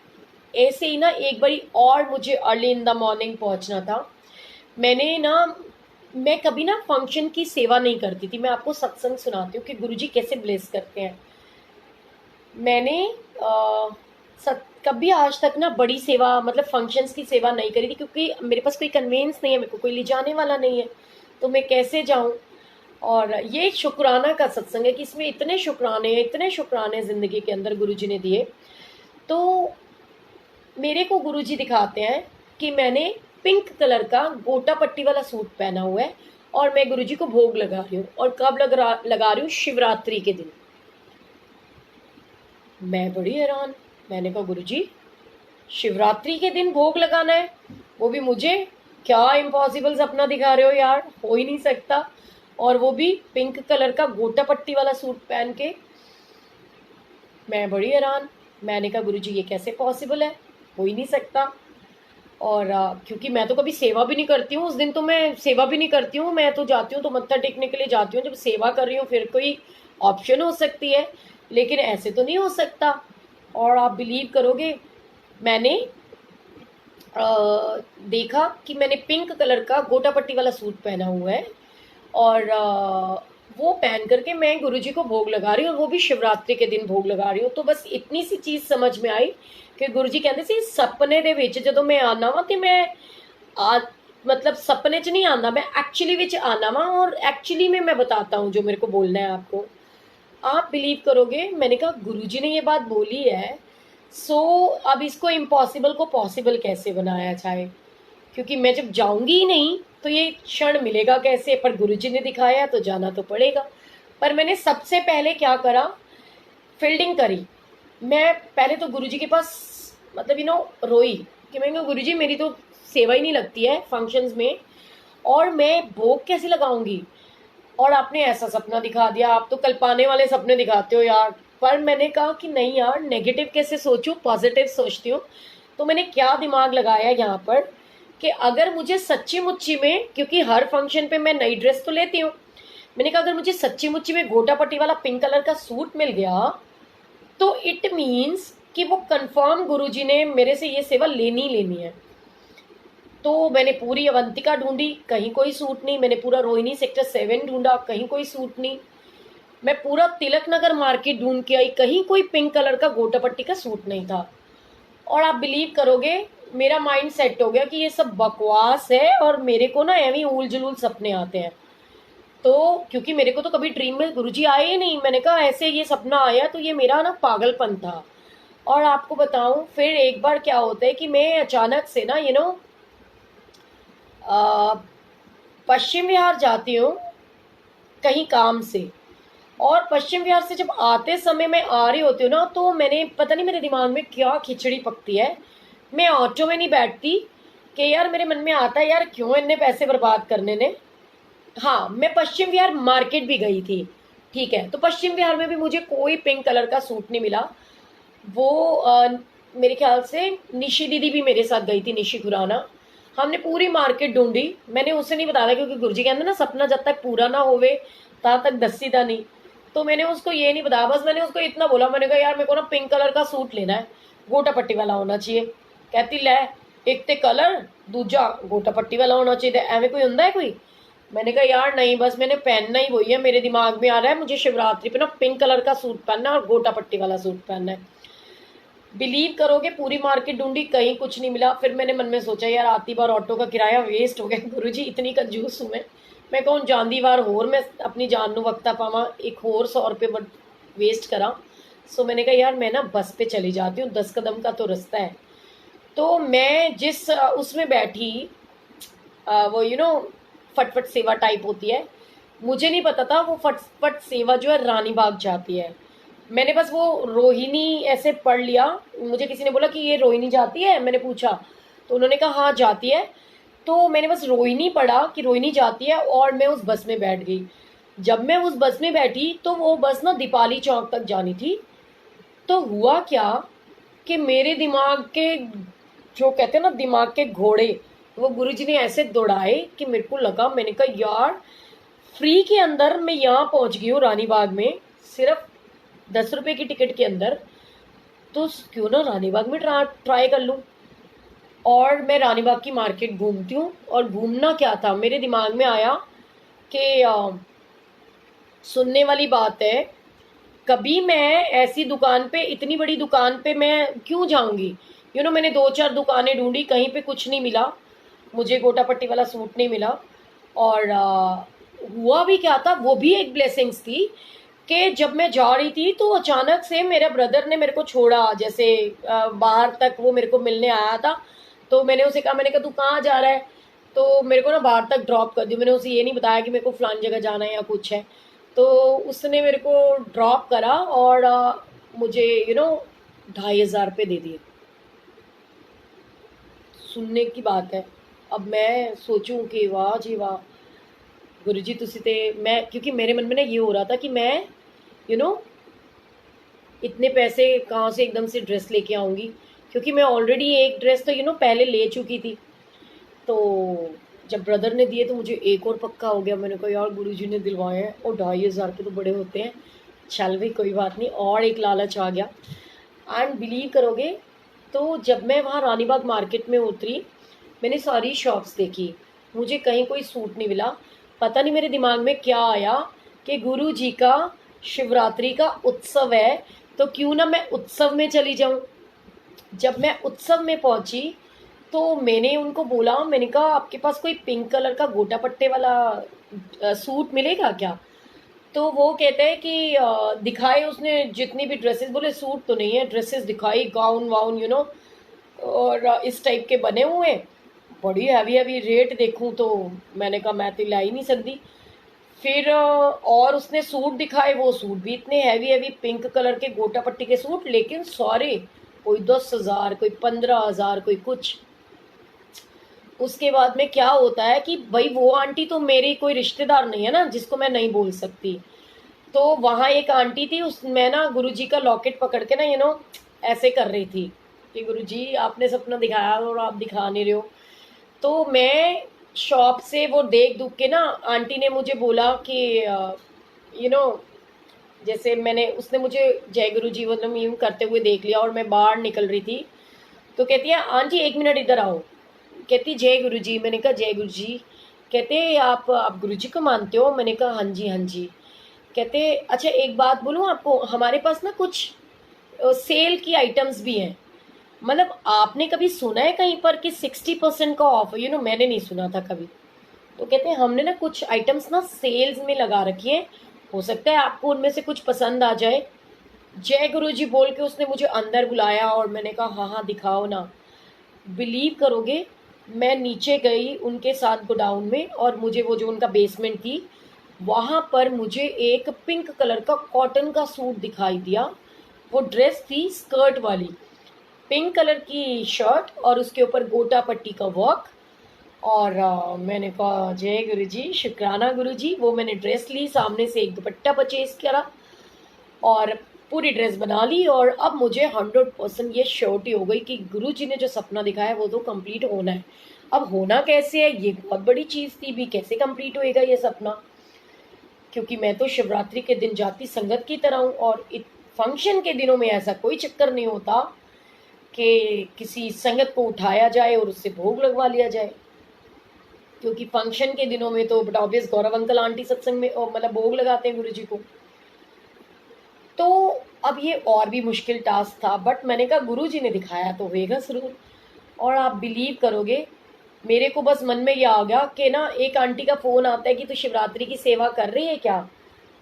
ऐसे ही ना एक बारी और मुझे अर्ली इन द मॉर्निंग पहुंचना था। मैंने ना मैं कभी ना फंक्शन की सेवा नहीं करती थी। मैं आपको सत्संग सुनाती हूँ कि गुरुजी कैसे ब्लेस करते हैं। मैंने कभी आज तक ना बड़ी सेवा मतलब फंक्शंस की सेवा नहीं करी थी, क्योंकि मेरे पास कोई कन्वेंस नहीं है, मेरे को कोई ले जाने वाला नहीं है, तो मैं कैसे जाऊं। और ये शुक्राना का सत्संग है कि इसमें इतने शुक्राने हैं, इतने शुक्राने ज़िंदगी के अंदर गुरुजी ने दिए। तो मेरे को गुरुजी दिखाते हैं कि मैंने पिंक कलर का गोटा पट्टी वाला सूट पहना हुआ है और मैं गुरुजी को भोग लगा रही हूँ। और कब लगा रही हूँ, शिवरात्रि के दिन। मैं बड़ी हैरान। मैंने कहा गुरुजी शिवरात्रि के दिन भोग लगाना है, वो भी मुझे, क्या इम्पॉसिबल सपना दिखा रहे हो यार, हो ही नहीं सकता। और वो भी पिंक कलर का गोटा पट्टी वाला सूट पहन के। मैं बड़ी हैरान। मैंने कहा गुरुजी ये कैसे पॉसिबल है, हो ही नहीं सकता। और क्योंकि मैं तो कभी सेवा भी नहीं करती हूँ, उस दिन तो मैं सेवा भी नहीं करती हूँ। मैं तो जाती हूँ तो मत्था टेकने के लिए जाती हूँ, जब सेवा कर रही हूँ फिर कोई ऑप्शन हो सकती है, लेकिन ऐसे तो नहीं हो सकता। और आप बिलीव करोगे, मैंने देखा कि मैंने पिंक कलर का गोटा पट्टी वाला सूट पहना हुआ है और वो पहन करके मैं गुरुजी को भोग लगा रही हूँ, और वो भी शिवरात्रि के दिन भोग लगा रही हूँ। तो बस इतनी सी चीज़ समझ में आई कि गुरुजी कहते सी सपने दे विच जदों मैं आना वा ते मैं आ मतलब सपने च नहीं आना, मैं एक्चुअली विच आना वा और एक्चुअली में मैं बताता हूँ जो मेरे को बोलना है आपको। आप बिलीव करोगे, मैंने कहा गुरुजी ने ये बात बोली है, सो अब इसको इम्पॉसिबल को पॉसिबल कैसे बनाया जाए, क्योंकि मैं जब जाऊंगी ही नहीं तो ये क्षण मिलेगा कैसे। पर गुरुजी ने दिखाया तो जाना तो पड़ेगा। पर मैंने सबसे पहले क्या करा, फील्डिंग करी। मैं पहले तो गुरुजी के पास मतलब रोई कि मैं गुरुजी मेरी तो सेवा ही नहीं लगती है फंक्शंस में, और मैं भोग कैसे लगाऊंगी। और आपने ऐसा सपना दिखा दिया, आप तो कल पाने वाले सपने दिखाते हो यार। पर मैंने कहा कि नहीं यार, नेगेटिव कैसे सोचूं, पॉजिटिव सोचती हूँ। तो मैंने क्या दिमाग लगाया यहाँ पर कि अगर मुझे सच्ची मुच्ची में, क्योंकि हर फंक्शन पे मैं नई ड्रेस तो लेती हूँ, मैंने कहा अगर मुझे सच्ची मुच्ची में गोटा पट्टी वाला पिंक कलर का सूट मिल गया तो इट मीन्स कि वो कंफर्म गुरुजी ने मेरे से ये सेवा लेनी लेनी है। तो मैंने पूरी अवंतिका ढूंढी, कहीं कोई सूट नहीं। मैंने पूरा रोहिणी सेक्टर 7 ढूंढा, कहीं कोई सूट नहीं। मैं पूरा तिलक नगर मार्केट ढूंढ के आई, कहीं कोई पिंक कलर का गोटा पट्टी का सूट नहीं था। और आप बिलीव करोगे, मेरा माइंड सेट हो गया कि ये सब बकवास है और मेरे को ना एवं ऊल जुलूल सपने आते हैं। तो क्योंकि मेरे को तो कभी ड्रीम में गुरुजी आए ही नहीं, मैंने कहा ऐसे ये सपना आया तो ये मेरा ना पागलपन था। और आपको बताऊं फिर एक बार क्या होता है कि मैं अचानक से ना पश्चिम विहार जाती हूँ कहीं काम से। और पश्चिम विहार से जब आते समय मैं आ रही होती हूँ ना, तो मैंने पता नहीं मेरे दिमाग में क्या खिचड़ी पकती है, मैं ऑटो में नहीं बैठती कि यार मेरे मन में आता है यार क्यों इतने पैसे बर्बाद करने ने, हाँ, मैं पश्चिम विहार मार्केट भी गई थी, ठीक है। तो पश्चिम विहार में भी मुझे कोई पिंक कलर का सूट नहीं मिला। वो मेरे ख्याल से निशी दीदी भी मेरे साथ गई थी, निशी खुराना। हमने पूरी मार्केट ढूंढी, मैंने उसे नहीं बताया क्योंकि गुरुजी कहते ना सपना जब तक पूरा ना होवे तब तक दसी दा नहीं। तो मैंने उसको ये नहीं बताया, बस मैंने उसको इतना बोला, मैंने कहा यार मेरे को ना पिंक कलर का सूट लेना है, गोटा पट्टी वाला होना चाहिए। कहती लै, एक ते कलर, दूजा गोटा पट्टी वाला होना चाहिए, एवं कोई होंदा है कोई। मैंने कहा यार नहीं, बस मैंने पहनना ही वही है, मेरे दिमाग में आ रहा है मुझे शिवरात्रि पे ना पिंक कलर का सूट पहनना है और गोटा पट्टी वाला सूट पहनना है। बिलीव करोगे पूरी मार्केट ढूंढी, कहीं कुछ नहीं मिला। फिर मैंने मन में सोचा यार आती बार ऑटो का किराया वेस्ट हो गया, गुरुजी इतनी कंजूस हूँ मैं कहूँ जांदी वार होर मैं अपनी जान नू वक्ता पावा, एक होर 100 रुपये वेस्ट करा। सो मैंने कहा यार मैं ना बस पे चली जाती हूँ, 10 कदम का तो रास्ता है। तो मैं जिस उसमें बैठी, वो फटफट सेवा टाइप होती है, मुझे नहीं पता था वो फटफट सेवा जो है रानी बाग जाती है। मैंने बस वो रोहिणी ऐसे पढ़ लिया, मुझे किसी ने बोला कि ये रोहिणी जाती है, मैंने पूछा तो उन्होंने कहा हाँ जाती है। तो मैंने बस रोहिणी पढ़ा कि रोहिणी जाती है और मैं उस बस में बैठ गई। जब मैं उस बस में बैठी तो वो बस ना दीपाली चौक तक जानी थी। तो हुआ क्या कि मेरे दिमाग के, जो कहते हैं ना दिमाग के घोड़े, वो गुरुजी ने ऐसे दौड़ाए कि मेरे को लगा, मैंने कहा यार फ्री के अंदर मैं यहाँ पहुँच गई हूँ रानी बाग में, सिर्फ 10 रुपए की टिकट के अंदर, तो क्यों ना रानी बाग में ट्राई कर लूँ। और मैं रानी बाग की मार्केट घूमती हूँ, और घूमना क्या था मेरे दिमाग में आया कि सुनने वाली बात है, कभी मैं ऐसी दुकान पे, इतनी बड़ी दुकान पे मैं क्यों जाऊंगी। मैंने 2-4 दुकानें ढूंढी, कहीं पे कुछ नहीं मिला, मुझे गोटा पट्टी वाला सूट नहीं मिला। और हुआ भी क्या था, वो भी एक ब्लेसिंग्स थी कि जब मैं जा रही थी तो अचानक से मेरे ब्रदर ने मेरे को छोड़ा, जैसे बाहर तक वो मेरे को मिलने आया था। तो मैंने उसे कहा, मैंने कहा तू कहाँ जा रहा है, तो मेरे को ना बाहर तक ड्रॉप कर दी। मैंने उसे ये नहीं बताया कि मेरे को फलानी जगह जाना है या कुछ है। तो उसने मेरे को ड्रॉप करा और मुझे 2,500 रुपये दे दिए। सुनने की बात है। अब मैं सोचूं कि वाह जी वाह गुरुजी तुसी ते, मैं क्योंकि मेरे मन में ना ये हो रहा था कि मैं यू नो इतने पैसे कहाँ से एकदम से ड्रेस लेके आऊँगी, क्योंकि मैं ऑलरेडी एक ड्रेस तो पहले ले चुकी थी। तो जब ब्रदर ने दिए तो मुझे एक और पक्का हो गया, मैंने कहा यार गुरुजी ने दिलवाए हैं और 2,500 तो बड़े होते हैं, चल भाई कोई बात नहीं, और एक लालच आ गया। एंड बिलीव करोगे, तो जब मैं वहाँ रानीबाग मार्केट में उतरी, मैंने सारी शॉप्स देखी, मुझे कहीं कोई सूट नहीं मिला। पता नहीं मेरे दिमाग में क्या आया कि गुरु जी का शिवरात्रि का उत्सव है, तो क्यों ना मैं उत्सव में चली जाऊं। जब मैं उत्सव में पहुंची तो मैंने उनको बोला, मैंने कहा आपके पास कोई पिंक कलर का गोटा पट्टे वाला सूट मिलेगा क्या। तो वो कहते हैं कि दिखाए उसने जितनी भी ड्रेसेस, बोले सूट तो नहीं है, ड्रेसेस दिखाई, गाउन वाउन और इस टाइप के बने हुए हैं, बड़ी हैवी हैवी रेट देखूं तो मैंने कहा मैं तो ला ही नहीं सकती। फिर और उसने सूट दिखाए, वो सूट भी इतने हैवी हैवी पिंक कलर के गोटा पट्टी के सूट, लेकिन सारे कोई 10,000, कोई 15,000, कोई कुछ। उसके बाद में क्या होता है कि भाई वो आंटी तो मेरी कोई रिश्तेदार नहीं है ना, जिसको मैं नहीं बोल सकती। तो वहाँ एक आंटी थी, उस मैं ना गुरुजी का लॉकेट पकड़ के ना ऐसे कर रही थी कि गुरुजी आपने सपना दिखाया और आप दिखा नहीं रहे हो। तो मैं शॉप से वो देख दुख के ना, आंटी ने मुझे बोला कि यू नो जैसे उसने मुझे जय गुरु जी मतलब यूँ करते हुए देख लिया, और मैं बाहर निकल रही थी। तो कहती है आंटी 1 मिनट इधर आओ, कहती जय गुरु जी। मैंने कहा जय गुरु जी। कहते आप गुरु जी को मानते हो, मैंने कहा हाँ जी हाँ जी। कहते अच्छा एक बात बोलूँ आपको, हमारे पास ना कुछ सेल की आइटम्स भी हैं, मतलब आपने कभी सुना है कहीं पर कि 60% का ऑफ, मैंने नहीं सुना था कभी। तो कहते हैं हमने ना कुछ आइटम्स ना सेल्स में लगा रखी हैं, हो सकता है आपको उनमें से कुछ पसंद आ जाए। जय गुरु जी बोल के उसने मुझे अंदर बुलाया और मैंने कहा हाँ हाँ दिखाओ ना। बिलीव करोगे, मैं नीचे गई उनके साथ गोडाउन में, और मुझे वो जो उनका बेसमेंट थी वहाँ पर मुझे एक पिंक कलर का कॉटन का सूट दिखाई दिया। वो ड्रेस थी स्कर्ट वाली, पिंक कलर की शर्ट और उसके ऊपर गोटा पट्टी का वर्क, और मैंने कहा जय गुरु जी, शुक्राना गुरु जी। वो मैंने ड्रेस ली, सामने से एक दुपट्टा परचेज करा और पूरी ड्रेस बना ली। और अब मुझे 100% ये श्योरिटी हो गई कि गुरु जी ने जो सपना दिखाया वो तो कंप्लीट होना है। अब होना कैसे है, ये बहुत बड़ी चीज़ थी भी, कैसे कंप्लीट होएगा ये सपना, क्योंकि मैं तो शिवरात्रि के दिन जाती संगत की तरह हूँ। और फंक्शन के दिनों में ऐसा कोई चक्कर नहीं होता कि किसी संगत को उठाया जाए और उससे भोग लगवा लिया जाए, क्योंकि फंक्शन के दिनों में तो but obvious Gaurav uncle aunty सत्संग में मतलब भोग लगाते हैं गुरु जी को। तो अब ये और भी मुश्किल टास्क था, बट मैंने कहा गुरु जी ने दिखाया तो होएगा जरूर। और आप बिलीव करोगे, मेरे को बस मन में ये आ गया कि ना, एक आंटी का फ़ोन आता है कि तू शिवरात्रि की सेवा कर रही है क्या।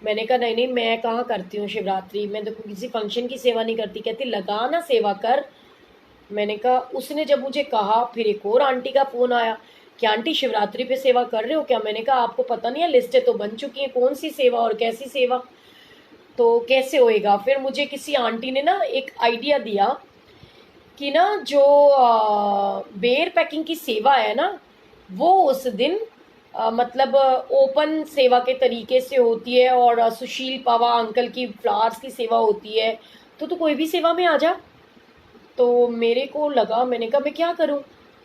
मैंने कहा नहीं नहीं, मैं कहाँ करती हूँ शिवरात्रि, मैं तो किसी फंक्शन की सेवा नहीं करती। कहती लगा ना सेवा कर। मैंने कहा, उसने जब मुझे कहा, फिर एक और आंटी का फ़ोन आया कि आंटी शिवरात्रि पे सेवा कर रहे हो क्या। मैंने कहा आपको पता नहीं है, लिस्टें तो बन चुकी हैं, कौन सी सेवा और कैसी सेवा, तो कैसे होएगा। फिर मुझे किसी आंटी ने ना एक आइडिया दिया कि ना, जो बेयर पैकिंग की सेवा है ना, वो उस दिन मतलब ओपन सेवा के तरीके से होती है। और सुशील पवा अंकल की फ्लावर्स की सेवा होती है, तो कोई भी सेवा में आ जा। तो मेरे को लगा, मैंने कहा मैं क्या करूं।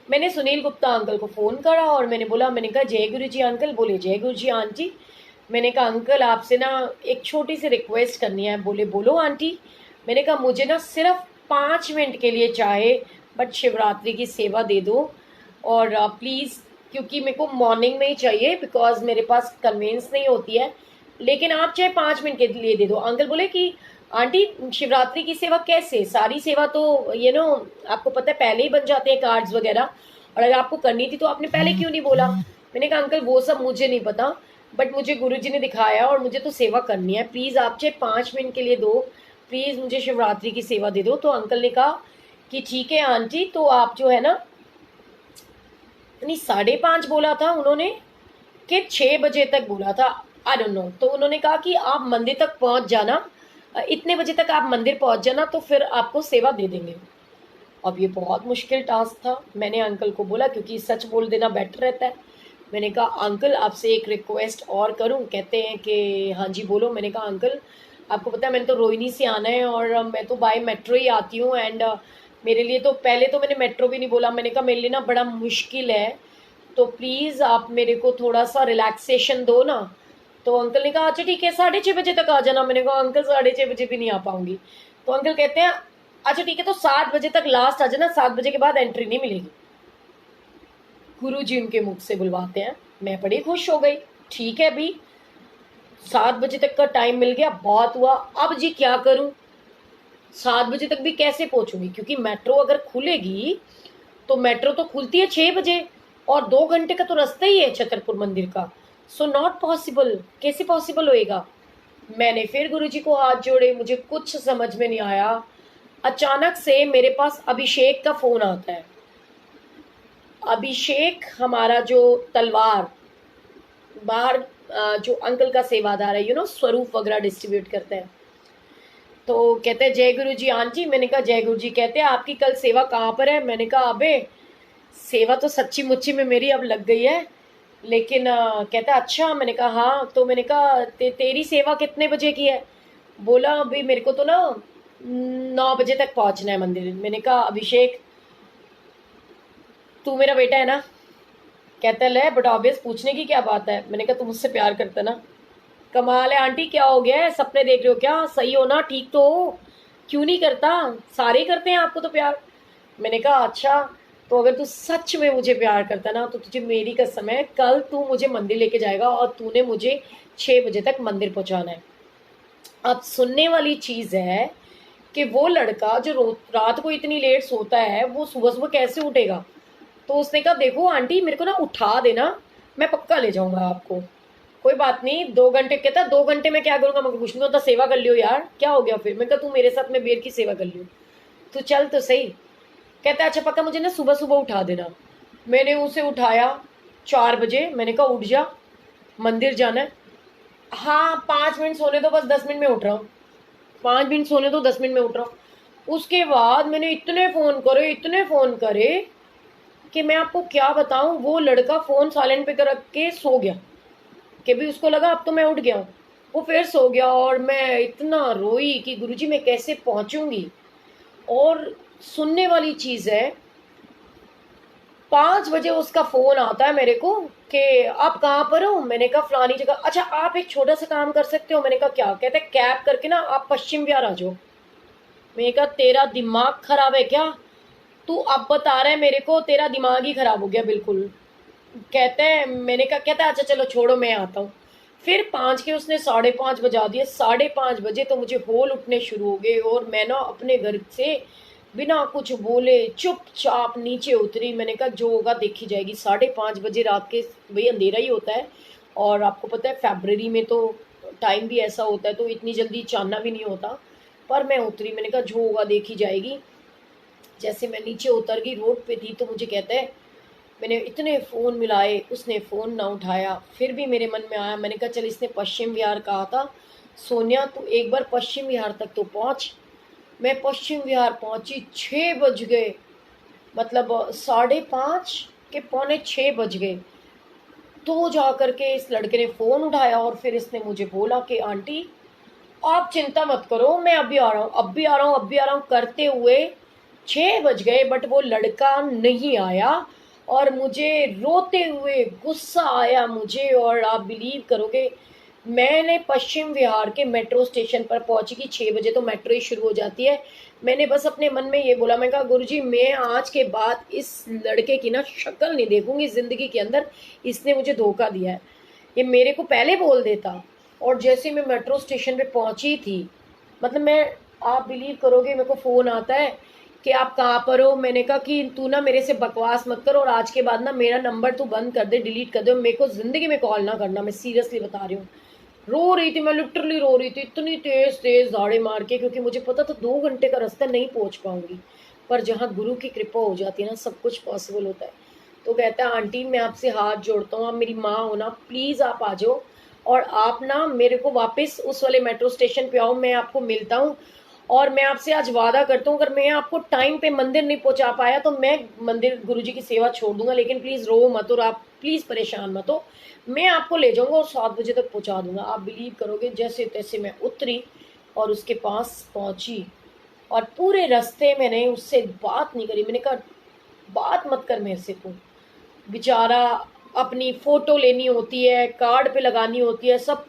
मैंने सुनील गुप्ता अंकल को फ़ोन करा और मैंने बोला, मैंने कहा जय गुरु जी अंकल। बोले जय गुरु जी आंटी। मैंने कहा अंकल आपसे ना एक छोटी सी रिक्वेस्ट करनी है। बोले बोलो आंटी। मैंने कहा मुझे ना सिर्फ 5 मिनट के लिए चाहे, बट शिवरात्रि की सेवा दे दो। और प्लीज़, क्योंकि मेरे को मॉर्निंग में ही चाहिए, बिकॉज मेरे पास कन्वेंस नहीं होती है, लेकिन आप चाहे 5 मिनट के लिए दे दो। अंकल बोले कि आंटी शिवरात्रि की सेवा कैसे, सारी सेवा तो आपको पता है पहले ही बन जाते हैं कार्ड्स वगैरह, और अगर आपको करनी थी तो आपने पहले क्यों नहीं बोला। मैंने कहा अंकल वो सब मुझे नहीं पता, बट मुझे गुरुजी ने दिखाया और मुझे तो सेवा करनी है। प्लीज़ आप चाहे 5 मिनट के लिए दो, प्लीज़ मुझे शिवरात्रि की सेवा दे दो। तो अंकल ने कहा कि ठीक है आंटी, तो आप जो है ना, नहीं 5:30 बोला था उन्होंने कि 6 बजे तक बोला था, आई डोंट नो। तो उन्होंने कहा कि आप मंदिर तक पहुंच जाना, इतने बजे तक आप मंदिर पहुंच जाना, तो फिर आपको सेवा दे देंगे। अब ये बहुत मुश्किल टास्क था। मैंने अंकल को बोला, क्योंकि सच बोल देना बेटर रहता है। मैंने कहा अंकल आपसे एक रिक्वेस्ट और करूं। कहते हैं कि हाँ जी बोलो। मैंने कहा अंकल आपको पता है मैंने तो रोहिणी से आना है, और मैं तो बाय मेट्रो ही आती हूँ। एंड मेरे लिए तो पहले तो मैंने मेट्रो भी नहीं बोला, मैंने कहा मेरे लिए ना बड़ा मुश्किल है, तो प्लीज़ आप मेरे को थोड़ा सा रिलैक्सेशन दो ना। तो अंकल ने कहा अच्छा ठीक है 6:30 बजे तक आ जाना। मैंने कहा अंकल 6:30 बजे भी नहीं आ पाऊंगी। तो अंकल कहते हैं अच्छा ठीक है, तो 7 बजे तक लास्ट आ जाना, 7 बजे के बाद एंट्री नहीं मिलेगी। गुरु जी उनके मुख से बुलवाते हैं। मैं बड़ी खुश हो गई, ठीक है भी 7 बजे तक का टाइम मिल गया, बहुत हुआ। अब जी क्या करूं, 7 बजे तक भी कैसे पहुंचूंगी, क्योंकि मेट्रो अगर खुलेगी तो मेट्रो तो खुलती है 6 बजे, और 2 घंटे का तो रास्ता ही है छतरपुर मंदिर का। सो नॉट पॉसिबल, कैसे पॉसिबल होएगा। मैंने फिर गुरुजी को हाथ जोड़े, मुझे कुछ समझ में नहीं आया। अचानक से मेरे पास अभिषेक का फोन आता है। अभिषेक हमारा जो तलवार बाहर जो अंकल का सेवादार है, स्वरूप वगैरह डिस्ट्रीब्यूट करते हैं। तो कहते हैं जय गुरु जी आंटी। मैंने कहा जय गुरु जी। कहते हैं आपकी कल सेवा कहाँ पर है। मैंने कहा अबे सेवा तो सच्ची मुच्ची में मेरी अब लग गई है, लेकिन कहता अच्छा। मैंने कहा हाँ। तो मैंने कहा तेरी सेवा कितने बजे की है। बोला अभी मेरे को तो ना 9 बजे तक पहुंचना है मंदिर। मैंने कहा अभिषेक तू मेरा बेटा है ना। कहता है बट ऑब्वियस पूछने की क्या बात है। मैंने कहा तू मुझसे प्यार करता ना। कमाल है आंटी, क्या हो गया है, सपने देख रहे हो क्या, सही हो ना, ठीक तो हो, क्यों नहीं करता, सारे करते हैं आपको तो प्यार। मैंने कहा अच्छा, तो अगर तू सच में मुझे प्यार करता ना, तो तुझे मेरी कसम है, कल तू मुझे मंदिर लेके जाएगा और तूने मुझे 6 बजे तक मंदिर पहुंचाना है। अब सुनने वाली चीज है कि वो लड़का जो रात को इतनी लेट सोता है, वो सुबह सुबह कैसे उठेगा। तो उसने कहा देखो आंटी मेरे को ना उठा देना, मैं पक्का ले जाऊंगा आपको, कोई बात नहीं। 2 घंटे, कहता 2 घंटे में क्या करूंगा, मैं कुछ नहीं होता, सेवा कर लियो यार, क्या हो गया फिर। मैं कहा तू मेरे साथ में बेर की सेवा कर लियो, तू चल तो सही। कहता अच्छा पक्का मुझे ना सुबह सुबह उठा देना। मैंने उसे उठाया 4 बजे। मैंने कहा उठ जा, मंदिर जाना है। हाँ 5 मिनट सोने दो, बस 10 मिनट में उठ रहा हूँ, 5 मिनट सोने दो, 10 मिनट में उठ रहा हूँ। उसके बाद मैंने इतने फ़ोन करे, इतने फ़ोन करे, कि मैं आपको क्या बताऊं, वो लड़का फ़ोन साइलेंट पे रख के सो गया, कि भी उसको लगा अब तो मैं उठ गया हूँ। वो फिर सो गया और मैं इतना रोई कि गुरुजी मैं कैसे पहुंचूंगी। और सुनने वाली चीज़ है, 5 बजे उसका फ़ोन आता है मेरे को कि आप कहाँ पर हो। मैंने कहा फलानी जगह। अच्छा आप एक छोटा सा काम कर सकते हो। मैंने कहा क्या। कहते हैं कैब करके ना आप पश्चिम विहार आ जाओ। मैंने कहा तेरा दिमाग खराब है क्या, तू अब बता रहा है मेरे को, तेरा दिमाग ही खराब हो गया बिल्कुल। कहते हैं, मैंने कहा, कहता है अच्छा चलो छोड़ो मैं आता हूँ। फिर 5 के उसने 5:30 बजा दिए। 5:30 बजे तो मुझे होल उठने शुरू हो गए और मैं ना अपने घर से बिना कुछ बोले चुपचाप नीचे उतरी। मैंने कहा जो होगा देखी जाएगी। 5:30 बजे रात के, भाई अंधेरा ही होता है और आपको पता है फरवरी में तो टाइम भी ऐसा होता है, तो इतनी जल्दी चानना भी नहीं होता। पर मैं उतरी, मैंने कहा जो होगा देखी जाएगी। जैसे मैं नीचे उतर गई, रोड पे थी, तो मुझे कहता है, मैंने इतने फ़ोन मिलाए, उसने फ़ोन ना उठाया। फिर भी मेरे मन में आया, मैंने कहा चल इसने पश्चिम विहार कहा था, सोनिया तू एक बार पश्चिम विहार तक तो पहुँच। मैं पश्चिम विहार पहुँची, 6 बज गए। मतलब 5:30 के 5:45 बज गए। तो जा कर के इस लड़के ने फ़ोन उठाया और फिर इसने मुझे बोला कि आंटी आप चिंता मत करो, मैं अभी आ रहा हूँ, अब भी आ रहा हूँ, अब भी आ रहा हूँ करते हुए 6 बज गए, बट वो लड़का नहीं आया। और मुझे रोते हुए गुस्सा आया मुझे, और आप बिलीव करोगे, मैंने पश्चिम विहार के मेट्रो स्टेशन पर पहुंची कि 6 बजे तो मेट्रो ही शुरू हो जाती है। मैंने बस अपने मन में ये बोला, मैं कहा गुरुजी मैं आज के बाद इस लड़के की ना शक्ल नहीं देखूंगी ज़िंदगी के अंदर, इसने मुझे धोखा दिया है। ये मेरे को पहले बोल देता। और जैसे मैं मेट्रो स्टेशन पे पहुंची थी, मतलब मैं, आप बिलीव करोगे, मेरे को फ़ोन आता है कि आप कहाँ पर हो। मैंने कहा कि तू ना मेरे से बकवास मत कर और आज के बाद ना मेरा नंबर तू बंद कर दे, डिलीट कर दे, मेरे को ज़िंदगी में कॉल ना करना, मैं सीरियसली बता रही हूँ। रो रही थी मैं, लिटरली रो रही थी, इतनी तेज तेज दाड़े मार के, क्योंकि मुझे पता था 2 घंटे का रास्ता नहीं पहुंच पाऊंगी। पर जहाँ गुरु की कृपा हो जाती है ना, सब कुछ पॉसिबल होता है। तो कहता है आंटी मैं आपसे हाथ जोड़ता हूँ, आप मेरी माँ हो ना, प्लीज़ आप आ जाओ और आप ना मेरे को वापस उस वाले मेट्रो स्टेशन पे आओ, मैं आपको मिलता हूँ। और मैं आपसे आज वादा करता हूँ, अगर मैं आपको टाइम पे मंदिर नहीं पहुंचा पाया तो मैं मंदिर गुरुजी की सेवा छोड़ दूंगा, लेकिन प्लीज़ रो मत और आप प्लीज़ परेशान मत हो, मैं आपको ले जाऊंगा और 7 बजे तक पहुंचा दूंगा। आप बिलीव करोगे, जैसे तैसे मैं उतरी और उसके पास पहुंची, और पूरे रास्ते मैंने उससे बात नहीं करी। मैंने कहा बात मत कर मेरे से तू। बेचारा अपनी फ़ोटो लेनी होती है, कार्ड पे लगानी होती है, सब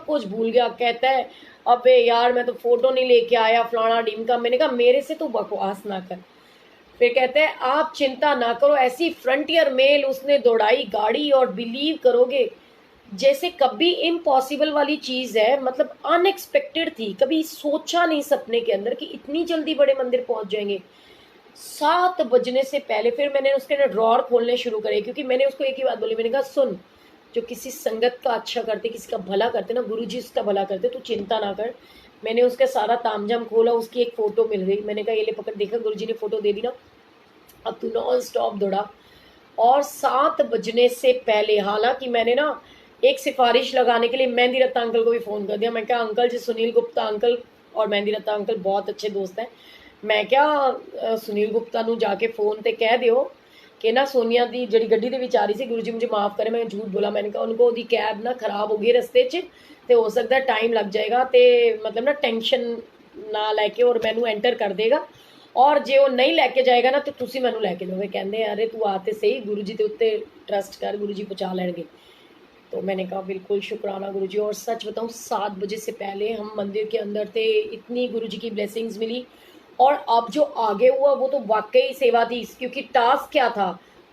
कुछ भूल गया। कहता है अबे यार मैं तो फ़ोटो नहीं लेके आया फलाना ढीमका। मैंने कहा मेरे से तू बकवास ना कर। फिर कहते हैं आप चिंता ना करो, ऐसी फ्रंटियर मेल उसने दौड़ाई गाड़ी, और बिलीव करोगे, जैसे कभी इम्पॉसिबल वाली चीज़ है, मतलब अनएक्सपेक्टेड थी, कभी सोचा नहीं सपने के अंदर कि इतनी जल्दी बड़े मंदिर पहुंच जाएंगे। 7 बजने से पहले फिर मैंने उसके ना ड्रॉर खोलने शुरू करे, क्योंकि मैंने उसको एक ही बात बोली, मैंने कहा सुन, जो किसी संगत का अच्छा करते, किसी का भला करते ना, गुरुजी उसका भला करते, तू चिंता ना कर। मैंने उसका सारा तामझाम खोला, उसकी एक फ़ोटो मिल गई। मैंने कहा ये ले पकड़, देखा गुरुजी ने फ़ोटो दे दी ना, अब तू नॉन स्टॉप दौड़ा। और 7 बजने से पहले, हालांकि मैंने ना एक सिफारिश लगाने के लिए मेहंदी रत्ता अंकल को भी फ़ोन कर दिया। मैं क्या अंकल जी, सुनील गुप्ता अंकल और मेहंदी रत्ता अंकल बहुत अच्छे दोस्त हैं। मैं क्या सुनील गुप्ता ਨੂੰ जाके फ़ोन ਤੇ ਕਹਿ ਦਿਓ कि ना सोनिया ਦੀ ਜਿਹੜੀ ਗੱਡੀ ਦੇ ਵਿੱਚ ਆ ਰਹੀ ਸੀ, ਗੁਰੂ ਜੀ मुझे माफ़ करें मैं झूठ बोला। मैंने कहा उनको ਉਹਦੀ कैब ना खराब हो गई रस्ते 'ਚ, ਤੇ हो सकता है टाइम लग जाएगा, ਤੇ मतलब ना टेंशन ना लैके और मैनू एंटर कर देगा, और जे वो नहीं लैके जाएगा ना तो ਤੁਸੀਂ ਮੈਨੂੰ ਲੈ ਕੇ ਜਾਓਗੇ। ਕਹਿੰਦੇ अरे तू आ ते सही, गुरु जी के उत्ते ट्रस्ट कर, गुरु जी पहुँचा लेंगे। तो मैंने कहा बिल्कुल शुक्राना गुरुजी। और सच बताऊं, 7 बजे से पहले हम मंदिर के अंदर थे, इतनी गुरुजी की ब्लेसिंग्स मिली। और अब जो आगे हुआ वो तो वाकई सेवा थी, क्योंकि टास्क क्या था,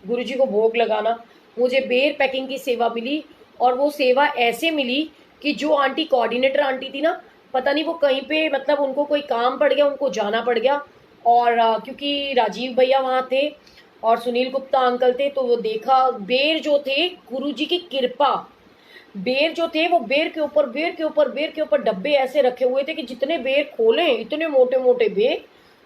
गुरुजी को भोग लगाना। मुझे बेर पैकिंग की सेवा मिली, और वो सेवा ऐसे मिली कि जो आंटी कोऑर्डिनेटर आंटी थी ना, पता नहीं वो कहीं पे, मतलब उनको कोई काम पड़ गया, उनको जाना पड़ गया। और क्योंकि राजीव भैया वहाँ थे और सुनील गुप्ता अंकल थे, तो वो देखा बेर जो थे, गुरुजी की कृपा, बेर जो थे वो बेर के ऊपर बेर के ऊपर बेर के ऊपर डब्बे ऐसे रखे हुए थे कि जितने बेर खोले इतने मोटे मोटे बेर,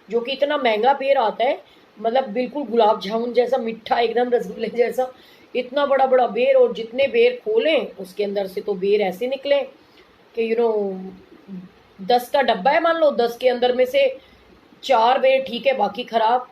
जो कि इतना महंगा बेर आता है, मतलब बिल्कुल गुलाब जामुन जैसा मीठा, एकदम रसगुल्ले जैसा, इतना बड़ा बड़ा बेर। और जितने बेर खोले उसके अंदर से तो बेर ऐसे निकले कि 10 का डब्बा है, मान लो 10 के अंदर में से 4 बेर ठीक है, बाकी खराब।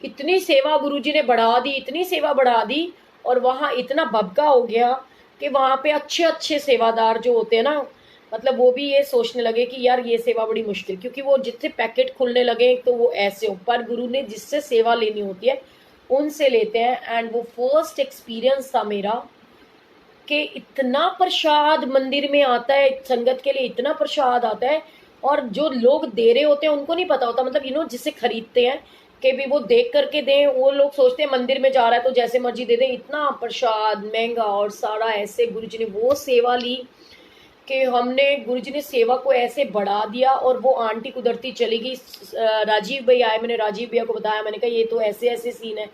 इतनी सेवा गुरुजी ने बढ़ा दी, इतनी सेवा बढ़ा दी, और वहाँ इतना भबका हो गया कि वहाँ पे अच्छे अच्छे सेवादार जो होते हैं ना, मतलब वो भी ये सोचने लगे कि यार ये सेवा बड़ी मुश्किल, क्योंकि वो जितने पैकेट खुलने लगे तो वो ऐसे हो, पर गुरु ने जिससे सेवा लेनी होती है उनसे लेते हैं। एंड वो फर्स्ट एक्सपीरियंस था मेरा कि इतना प्रसाद मंदिर में आता है, संगत के लिए इतना प्रसाद आता है, और जो लोग दे रहे होते हैं उनको नहीं पता होता, मतलब जिसे खरीदते हैं कि भी वो देख करके दें, वो लोग सोचते हैं मंदिर में जा रहा है तो जैसे मर्जी दे दें। इतना प्रसाद महंगा और सारा ऐसे गुरुजी ने वो सेवा ली कि हमने, गुरुजी ने सेवा को ऐसे बढ़ा दिया। और वो आंटी कुदरती चली गई, राजीव भैया आए, मैंने राजीव भैया को बताया, मैंने कहा ये तो ऐसे ऐसे सीन है।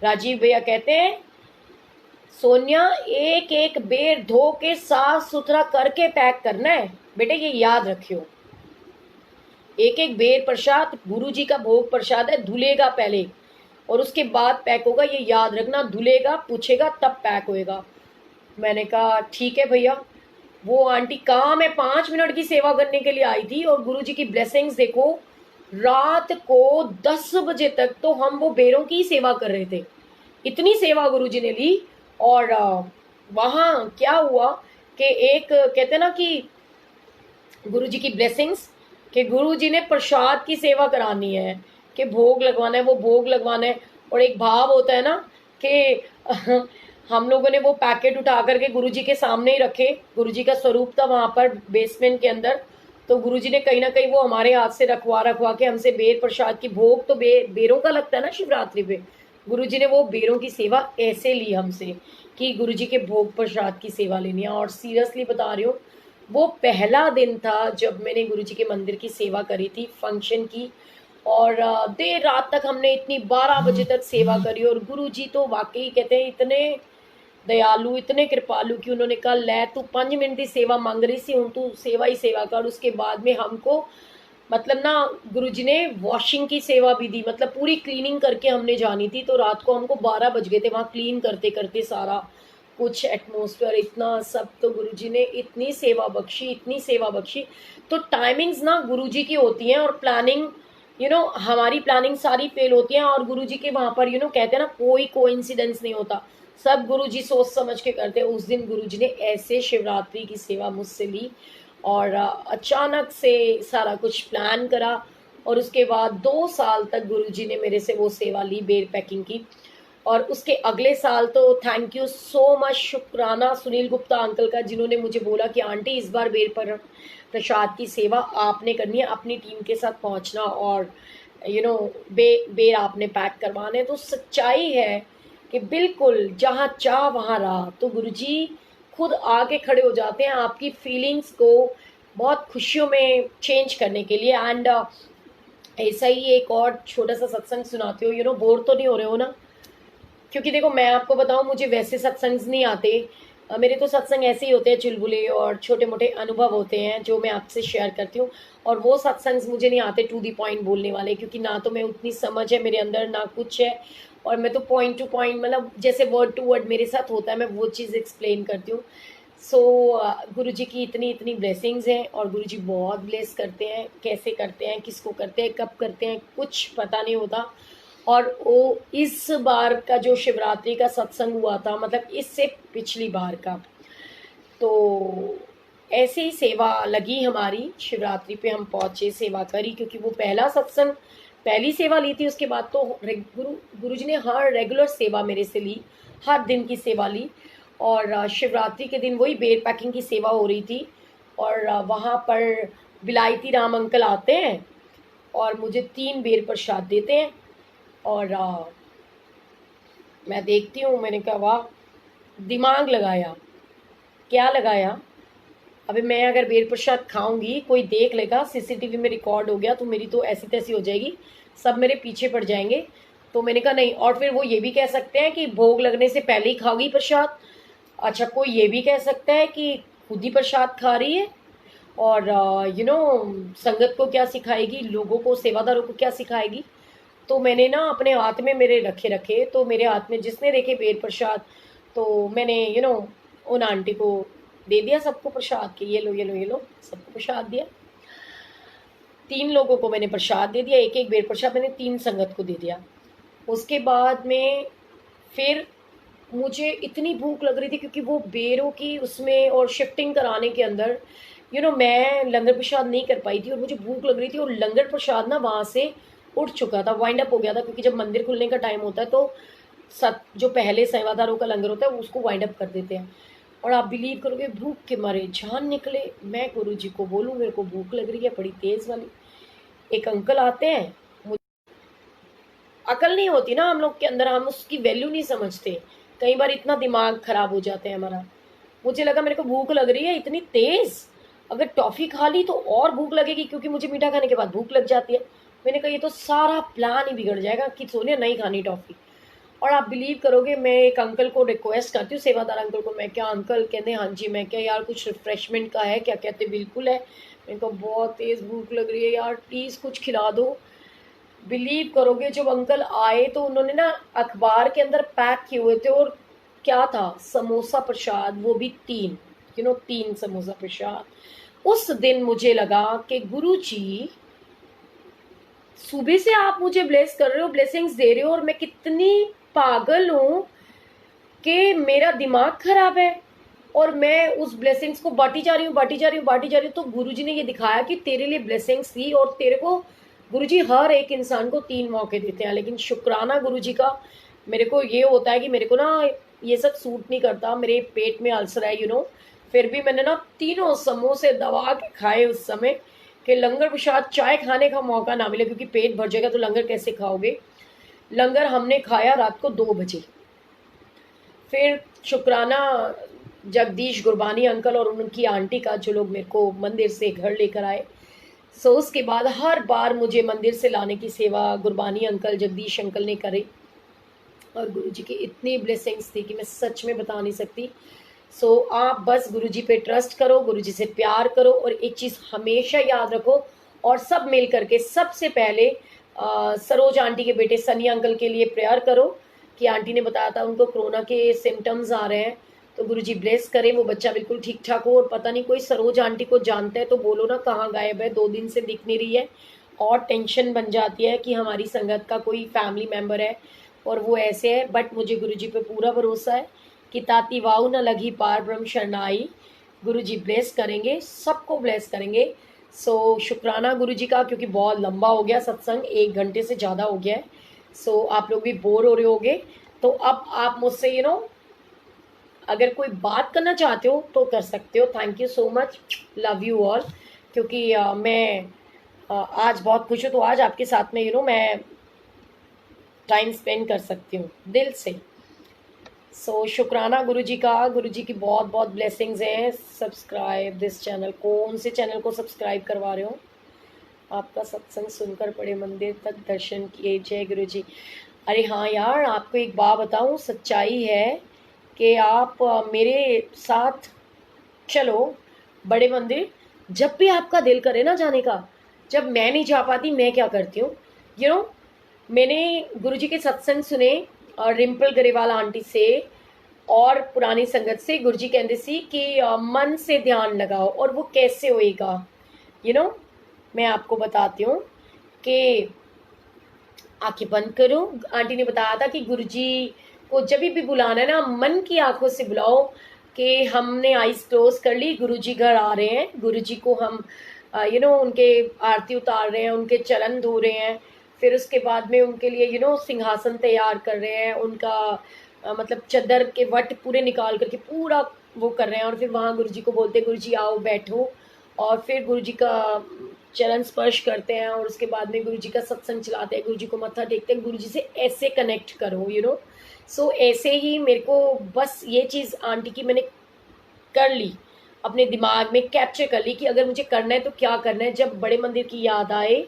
राजीव भैया कहते हैं सोनिया एक एक बेर धो के साफ सुथरा करके पैक करना है बेटे, ये याद रखियो। एक एक बेर प्रसाद गुरु जी का भोग प्रसाद है, धुलेगा पहले और उसके बाद पैक होगा, ये याद रखना, धुलेगा पूछेगा तब पैक होएगा। मैंने कहा ठीक है भैया। वो आंटी कहाँ, मैं 5 मिनट की सेवा करने के लिए आई थी, और गुरु जी की ब्लेसिंग्स देखो, रात को 10 बजे तक तो हम वो बेरों की सेवा कर रहे थे, इतनी सेवा गुरु जी ने ली। और वहाँ क्या हुआ कि एक कहते हैं ना कि गुरु जी की ब्लेसिंग्स, कि गुरु जी ने प्रसाद की सेवा करानी है, कि भोग लगवाना है, वो भोग लगवाना है। और एक भाव होता है ना कि हम लोगों ने वो पैकेट उठा करके गुरु जी के सामने ही रखे, गुरु जी का स्वरूप था वहाँ पर बेसमेंट के अंदर, तो गुरु जी ने कहीं ना कहीं वो हमारे हाथ से रखवा के हमसे बेर प्रसाद की भोग, तो बेरों का लगता है ना शिवरात्रि पे, गुरु जी ने वो बेरों की सेवा ऐसे ली हमसे कि गुरु जी के भोग प्रसाद की सेवा लेनी है। और सीरियसली बता रही हूँ, वो पहला दिन था जब मैंने गुरु जी के मंदिर की सेवा करी थी, फंक्शन की, और देर रात तक हमने इतनी 12 बजे तक सेवा करी। और गुरु जी तो वाकई कहते हैं इतने दयालु, इतने कृपालु कि उन्होंने कहा ले तू 5 मिनट की सेवा मांग रही सी, हूँ तू सेवा ही सेवा कर। उसके बाद में हमको मतलब ना गुरुजी ने वॉशिंग की सेवा भी दी, मतलब पूरी क्लीनिंग करके हमने जानी थी, तो रात को हमको 12 बज गए थे वहाँ क्लीन करते करते सारा कुछ एटमॉस्फेयर इतना सब। तो गुरुजी ने इतनी सेवा बख्शी, इतनी सेवा बख्शी। तो टाइमिंग्स ना गुरुजी की होती हैं, और प्लानिंग हमारी प्लानिंग सारी फेल होती है, और गुरुजी के वहाँ पर कहते हैं ना कोई कोइंसिडेंस नहीं होता, सब गुरुजी सोच समझ के करते हैं। उस दिन गुरुजी ने ऐसे शिवरात्रि की सेवा मुझसे ली, और अचानक से सारा कुछ प्लान करा, और उसके बाद 2 साल तक गुरुजी ने मेरे से वो सेवा ली बेर पैकिंग की। और उसके अगले साल तो थैंक यू सो मच, शुक्राना सुनील गुप्ता अंकल का, जिन्होंने मुझे बोला कि आंटी इस बार बेर पर प्रसाद की सेवा आपने करनी है, अपनी टीम के साथ पहुंचना, और बेर आपने पैक करवाने। तो सच्चाई है कि बिल्कुल जहाँ चाह वहाँ राह, तो गुरुजी खुद आके खड़े हो जाते हैं आपकी फीलिंग्स को बहुत खुशियों में चेंज करने के लिए। एंड ऐसा ही एक और छोटा सा सत्संग सुनाते हो, बोर तो नहीं हो रहे हो ना? क्योंकि देखो मैं आपको बताऊं, मुझे वैसे सत्संग नहीं आते, मेरे तो सत्संग ऐसे ही होते हैं, चुलबुले और छोटे मोटे अनुभव होते हैं जो मैं आपसे शेयर करती हूँ। और वो सत्संग मुझे नहीं आते टू दी पॉइंट बोलने वाले, क्योंकि ना तो मैं उतनी समझ है मेरे अंदर, ना कुछ है, और मैं तो पॉइंट टू पॉइंट, मतलब जैसे वर्ड टू वर्ड मेरे साथ होता है मैं वो चीज़ एक्सप्लेन करती हूँ। सो गुरु जी की इतनी इतनी ब्लेसिंग्स हैं, और गुरु जी बहुत ब्लेस करते हैं, कैसे करते हैं, किसको करते हैं, कब करते हैं, कुछ पता नहीं होता। और वो इस बार का जो शिवरात्रि का सत्संग हुआ था, मतलब इससे पिछली बार का, तो ऐसे ही सेवा लगी हमारी, शिवरात्रि पे हम पहुँचे, सेवा करी, क्योंकि वो पहला सत्संग, पहली सेवा ली थी। उसके बाद तो गुरु जी ने हर रेगुलर सेवा मेरे से ली, हर दिन की सेवा ली। और शिवरात्रि के दिन वही बेर पैकिंग की सेवा हो रही थी, और वहाँ पर विलायती राम अंकल आते हैं और मुझे 3 बेर प्रसाद देते हैं। और मैं देखती हूँ, मैंने कहा वाह, दिमाग लगाया, क्या लगाया, अभी मैं अगर बेर प्रसाद खाऊंगी, कोई देख लेगा, सीसीटीवी में रिकॉर्ड हो गया तो मेरी तो ऐसी तैसी हो जाएगी, सब मेरे पीछे पड़ जाएंगे। तो मैंने कहा नहीं। और फिर वो ये भी कह सकते हैं कि भोग लगने से पहले ही खाओगी प्रसाद। अच्छा, कोई ये भी कह सकता है कि खुद ही प्रसाद खा रही है, और संगत को क्या सिखाएगी, लोगों को, सेवादारों को क्या सिखाएगी। तो मैंने ना अपने हाथ में मेरे रखे, तो मेरे हाथ में जिसने देखे बेर प्रसाद, तो मैंने उन आंटी को दे दिया सबको प्रसाद के, ये लो ये लो ये लो, सबको प्रसाद दिया। 3 लोगों को मैंने प्रसाद दे दिया, एक एक बेर प्रसाद मैंने 3 संगत को दे दिया। उसके बाद में फिर मुझे इतनी भूख लग रही थी क्योंकि वो बेरों की उसमें और शिफ्टिंग कराने के अंदर मैं लंगर प्रसाद नहीं कर पाई थी और मुझे भूख लग रही थी और लंगर प्रसाद ना वहाँ से उठ चुका था, वाइंड अप हो गया था, क्योंकि जब मंदिर खुलने का टाइम होता है तो सत जो पहले सेवादारों का लंगर होता है उसको वाइंड अप कर देते हैं। और आप बिलीव करोगे, भूख के मारे जान निकले। मैं गुरु जी को बोलूँ मेरे को भूख लग रही है बड़ी तेज़ वाली। एक अंकल आते हैं, अकल नहीं होती ना हम लोग के अंदर, हम उसकी वैल्यू नहीं समझते, कई बार इतना दिमाग खराब हो जाते हैं हमारा। मुझे लगा मेरे को भूख लग रही है इतनी तेज, अगर टॉफी खा ली तो और भूख लगेगी, क्योंकि मुझे मीठा खाने के बाद भूख लग जाती है। मैंने कहा ये तो सारा प्लान ही बिगड़ जाएगा कि सोनिया नहीं खानी टॉफी। और आप बिलीव करोगे, मैं एक अंकल को रिक्वेस्ट करती हूँ, सेवादार अंकल को, मैं क्या अंकल, कहते हाँ जी। मैं क्या यार कुछ रिफ्रेशमेंट का है क्या? कहते बिल्कुल है। मेरे को बहुत तेज़ भूख लग रही है यार, प्लीज़ कुछ खिला दो। बिलीव करोगे, जब अंकल आए तो उन्होंने ना अखबार के अंदर पैक किए हुए थे, और क्या था, समोसा प्रसाद, वो भी 3, 3 समोसा प्रसाद। उस दिन मुझे लगा कि गुरु जी सुबह से आप मुझे ब्लेस कर रहे हो, ब्लेसिंग्स दे रहे हो, और मैं कितनी पागल हूं कि मेरा दिमाग खराब है और मैं उस ब्लेसिंग्स को बांटी जा रही हूँ, बांटी जा रही हूँ, बांटी जा रही हूँ। तो गुरुजी ने ये दिखाया कि तेरे लिए ब्लेसिंग्स थी, और तेरे को गुरुजी हर एक इंसान को 3 मौके देते हैं। लेकिन शुक्राना गुरुजी का, मेरे को ये होता है कि मेरे को ना ये सब सूट नहीं करता, मेरे पेट में अल्सर है फिर भी मैंने ना तीनों समोसे दबा के खाए उस समय, कि लंगर प्रसाद चाय खाने का मौका ना मिले, क्योंकि पेट भर जाएगा तो लंगर कैसे खाओगे। लंगर हमने खाया रात को 2 बजे। फिर शुक्राना जगदीश गुरबानी अंकल और उनकी आंटी का, जो लोग मेरे को मंदिर से घर लेकर आए। सो उसके बाद हर बार मुझे मंदिर से लाने की सेवा गुरबानी अंकल, जगदीश अंकल ने करी, और गुरुजी की इतनी ब्लेसिंग्स थी कि मैं सच में बता नहीं सकती। सो आप बस गुरुजी पे ट्रस्ट करो, गुरुजी से प्यार करो, और एक चीज़ हमेशा याद रखो, और सब मिल करके सबसे पहले सरोज आंटी के बेटे सनी अंकल के लिए प्रेयर करो, कि आंटी ने बताया था उनको कोरोना के सिम्टम्स आ रहे हैं, तो गुरुजी ब्लेस करें वो बच्चा बिल्कुल ठीक ठाक हो। और पता नहीं कोई सरोज आंटी को जानता है तो बोलो ना, कहाँ गायब है, 2 दिन से दिख नहीं रही है। और टेंशन बन जाती है कि हमारी संगत का कोई फैमिली मेम्बर है और वो ऐसे है। बट मुझे गुरुजी पे पूरा भरोसा है कि ताती वाऊ न लगी पार ब्रह्म शरणाई, गुरुजी ब्लेस करेंगे, सबको ब्लेस करेंगे। सो शुक्राना गुरुजी का, क्योंकि बहुत लंबा हो गया सत्संग, 1 घंटे से ज़्यादा हो गया है। सो आप लोग भी बोर हो रहे होगे, तो अब आप मुझसे अगर कोई बात करना चाहते हो तो कर सकते हो। Thank you so much, love you all. क्योंकि मैं आज बहुत खुश हूँ, तो आज आपके साथ में मैं टाइम स्पेंड कर सकती हूँ दिल से। सो शुक्राना गुरुजी का, गुरुजी की बहुत बहुत ब्लेसिंग्स हैं। सब्सक्राइब दिस चैनल, कौन से चैनल को सब्सक्राइब करवा रहे हो? आपका सत्संग सुनकर बड़े मंदिर तक दर्शन किए, जय गुरुजी। अरे हाँ यार, आपको एक बात बताऊँ, सच्चाई है कि आप मेरे साथ चलो बड़े मंदिर, जब भी आपका दिल करे ना जाने का। जब मैं नहीं जा पाती, मैं क्या करती हूँ, मैंने गुरुजी के सत्संग सुने, और रिम्पल गरेवाल आंटी से और पुरानी संगत से। गुरुजी कहते सी कि मन से ध्यान लगाओ, और वो कैसे होएगा, मैं आपको बताती हूँ कि आंखें बंद करो। आंटी ने बताया था कि गुरुजी को जब भी बुलाना है ना, मन की आंखों से बुलाओ, कि हमने आईज क्लोज कर ली, गुरुजी घर आ रहे हैं, गुरुजी को हम उनके आरती उतार रहे हैं, उनके चरण धो रहे हैं, फिर उसके बाद में उनके लिए सिंहासन तैयार कर रहे हैं, उनका मतलब चद्दर के वट पूरे निकाल करके पूरा वो कर रहे हैं, और फिर वहाँ गुरुजी को बोलते हैं गुरुजी आओ बैठो, और फिर गुरुजी का चरण स्पर्श करते हैं, और उसके बाद में गुरुजी का सत्संग चलाते हैं, गुरुजी को मत्था टेकते हैं, गुरुजी से ऐसे कनेक्ट करो। सो ऐसे ही मेरे को बस ये चीज़ आंटी की मैंने कर ली, अपने दिमाग में कैप्चर कर ली कि अगर मुझे करना है तो क्या करना है। जब बड़े मंदिर की याद आए,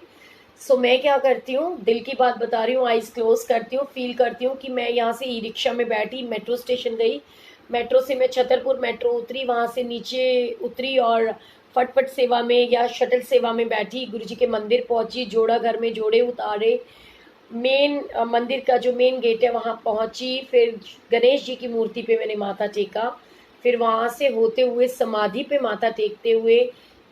सो मैं क्या करती हूँ, दिल की बात बता रही हूँ, आइज क्लोज करती हूँ, फील करती हूँ कि मैं यहाँ से ई रिक्शा में बैठी, मेट्रो स्टेशन गई, मेट्रो से मैं छतरपुर मेट्रो उतरी, वहाँ से नीचे उतरी और फटफट सेवा में या शटल सेवा में बैठी, गुरुजी के मंदिर पहुँची, जोड़ा घर में जोड़े उतारे, मेन मंदिर का जो मेन गेट है वहाँ पहुँची, फिर गणेश जी की मूर्ति पे मैंने माथा टेका, फिर वहाँ से होते हुए समाधि पे माथा टेकते हुए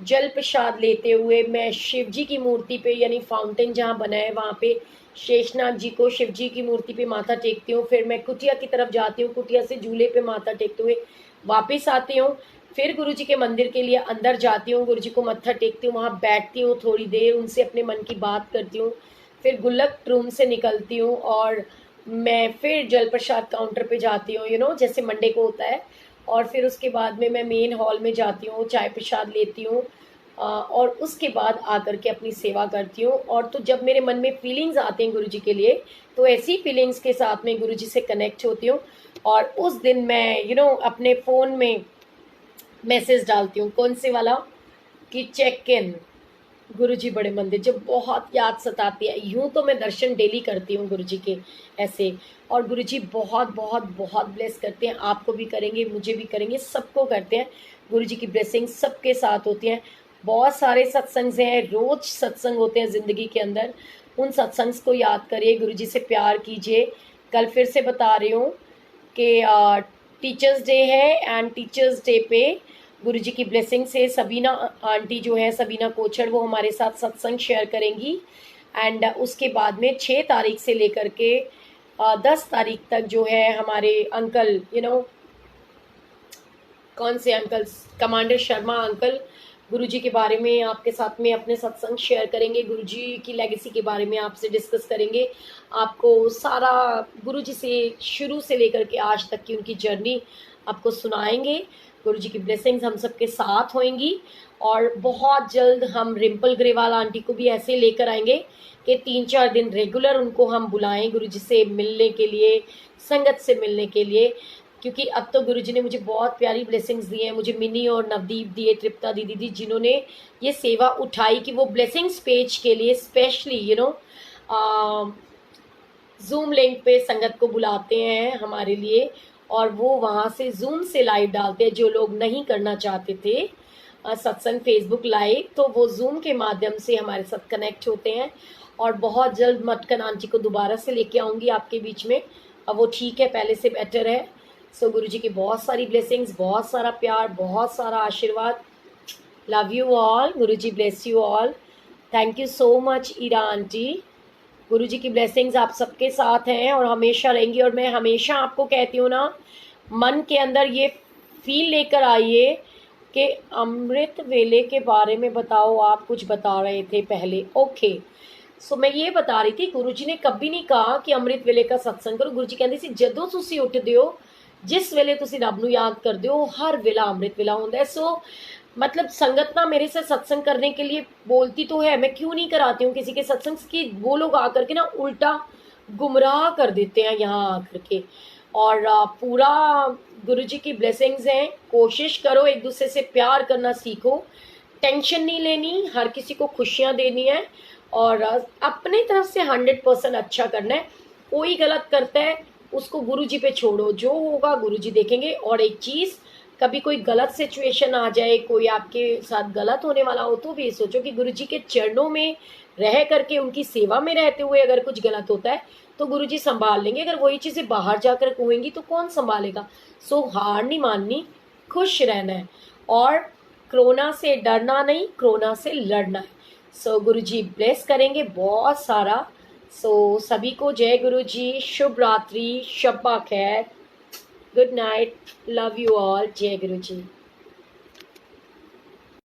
जल प्रसाद लेते हुए मैं शिव जी की मूर्ति पे, यानी फाउंटेन जहाँ बना है वहाँ पे शेषनाग जी को, शिव जी की मूर्ति पे माथा टेकती हूँ। फिर मैं कुटिया की तरफ जाती हूँ, कुटिया से झूले पे माथा टेकते हुए वापस आती हूँ। फिर गुरु जी के मंदिर के लिए अंदर जाती हूँ, गुरु जी को मत्था टेकती हूँ, वहाँ बैठती हूँ थोड़ी देर, उनसे अपने मन की बात करती हूँ। फिर गुल्लक रूम से निकलती हूँ और मैं फिर जल प्रसाद काउंटर पे जाती हूँ, जैसे मंडे को होता है। और फिर उसके बाद में मैं मेन हॉल में जाती हूँ, चाय प्रसाद लेती हूँ, और उसके बाद आकर के अपनी सेवा करती हूँ। और तो जब मेरे मन में फीलिंग्स आते हैं गुरु जी के लिए, तो ऐसी फीलिंग्स के साथ में गुरु जी से कनेक्ट होती हूँ। और उस दिन मैं अपने फ़ोन में मैसेज डालती हूँ, कौन से वाला, कि चेक इन गुरुजी बड़े मंदिर। जब बहुत याद सताती है, यूं तो मैं दर्शन डेली करती हूँ गुरुजी के ऐसे, और गुरुजी बहुत बहुत बहुत ब्लेस करते हैं, आपको भी करेंगे, मुझे भी करेंगे, सबको करते हैं। गुरुजी की ब्लेसिंग सबके साथ होती हैं। बहुत सारे सत्संग हैं, रोज सत्संग होते हैं ज़िंदगी के अंदर, उन सत्संग को याद करिए, गुरुजी से प्यार कीजिए। कल फिर से बता रही हूँ कि टीचर्स डे है, एंड टीचर्स डे पे गुरुजी की ब्लेसिंग से सबीना आंटी जो है, सबीना कोचर, वो हमारे साथ सत्संग शेयर करेंगी। एंड उसके बाद में 6 तारीख से लेकर के 10 तारीख तक जो है हमारे अंकल, कौन से अंकल, कमांडर शर्मा अंकल, गुरुजी के बारे में आपके साथ में अपने सत्संग शेयर करेंगे, गुरुजी की लेगेसी के बारे में आपसे डिस्कस करेंगे। आपको सारा गुरुजी से शुरू से लेकर के आज तक की उनकी जर्नी आपको सुनाएंगे। गुरुजी की ब्लेसिंग्स हम सबके साथ होंगी। और बहुत जल्द हम रिम्पल ग्रेवाल आंटी को भी ऐसे लेकर आएंगे कि 3-4 दिन रेगुलर उनको हम बुलाएं गुरुजी से मिलने के लिए, संगत से मिलने के लिए। क्योंकि अब तो गुरुजी ने मुझे बहुत प्यारी ब्लेसिंग्स दी हैं, मुझे मिनी और नवदीप दिए, तृप्ता दीदी दी, जिन्होंने ये सेवा उठाई कि वो ब्लेसिंग्स पेज के लिए स्पेशली जूम लिंक पे संगत को बुलाते हैं हमारे लिए, और वो वहाँ से जूम से लाइव डालते हैं। जो लोग नहीं करना चाहते थे सत्संग फेसबुक लाइव, तो वो जूम के माध्यम से हमारे साथ कनेक्ट होते हैं। और बहुत जल्द मटकन आंटी को दोबारा से लेके आऊँगी आपके बीच में, अब वो ठीक है, पहले से बेटर है। सो गुरुजी की बहुत सारी ब्लेसिंग्स, बहुत सारा प्यार, बहुत सारा आशीर्वाद। Love you all, Guruji bless you all. Thank you so much Ira aunty. Guruji की ब्लेसिंग्स आप सबके साथ हैं और हमेशा रहेंगी। और मैं हमेशा आपको कहती हूँ ना, मन के अंदर ये फील लेकर आइए कि अमृत वेले के बारे में बताओ, आप कुछ बता रहे थे पहले, ओके। सो मैं ये बता रही थी, गुरुजी ने कभी नहीं कहा कि अमृत वेले का सत्संग करो। गुरुजी कहते सी जदों तुसी उठदे हो, जिस वेले तुसी रब नूं याद करदे हो, हर वेला अमृत वेला होंदा है। सो मतलब संगत ना मेरे से सत्संग करने के लिए बोलती तो है, मैं क्यों नहीं कराती हूँ किसी के सत्संग की, वो लोग आकर के ना उल्टा गुमराह कर देते हैं यहाँ आकर के। और पूरा गुरुजी की ब्लेसिंग्स हैं। कोशिश करो एक दूसरे से प्यार करना सीखो, टेंशन नहीं लेनी, हर किसी को खुशियाँ देनी है, और अपने तरफ से 100% अच्छा करना है। कोई गलत करता है उसको गुरुजी पे छोड़ो, जो होगा गुरुजी देखेंगे। और एक चीज़, कभी कोई गलत सिचुएशन आ जाए, कोई आपके साथ गलत होने वाला हो, तो भी सोचो कि गुरुजी के चरणों में रह करके, उनकी सेवा में रहते हुए अगर कुछ गलत होता है तो गुरुजी संभाल लेंगे। अगर वही चीज़ें बाहर जाकर होंगी तो कौन संभालेगा। सो हार नहीं माननी, खुश रहना है, और कोरोना से डरना नहीं, कोरोना से लड़ना है। सो गुरुजी ब्लेस करेंगे बहुत सारा। सो सभी को जय गुरुजी, शुभ रात्रि, शब्बा खैर, good night, love you all, जय गुरुजी।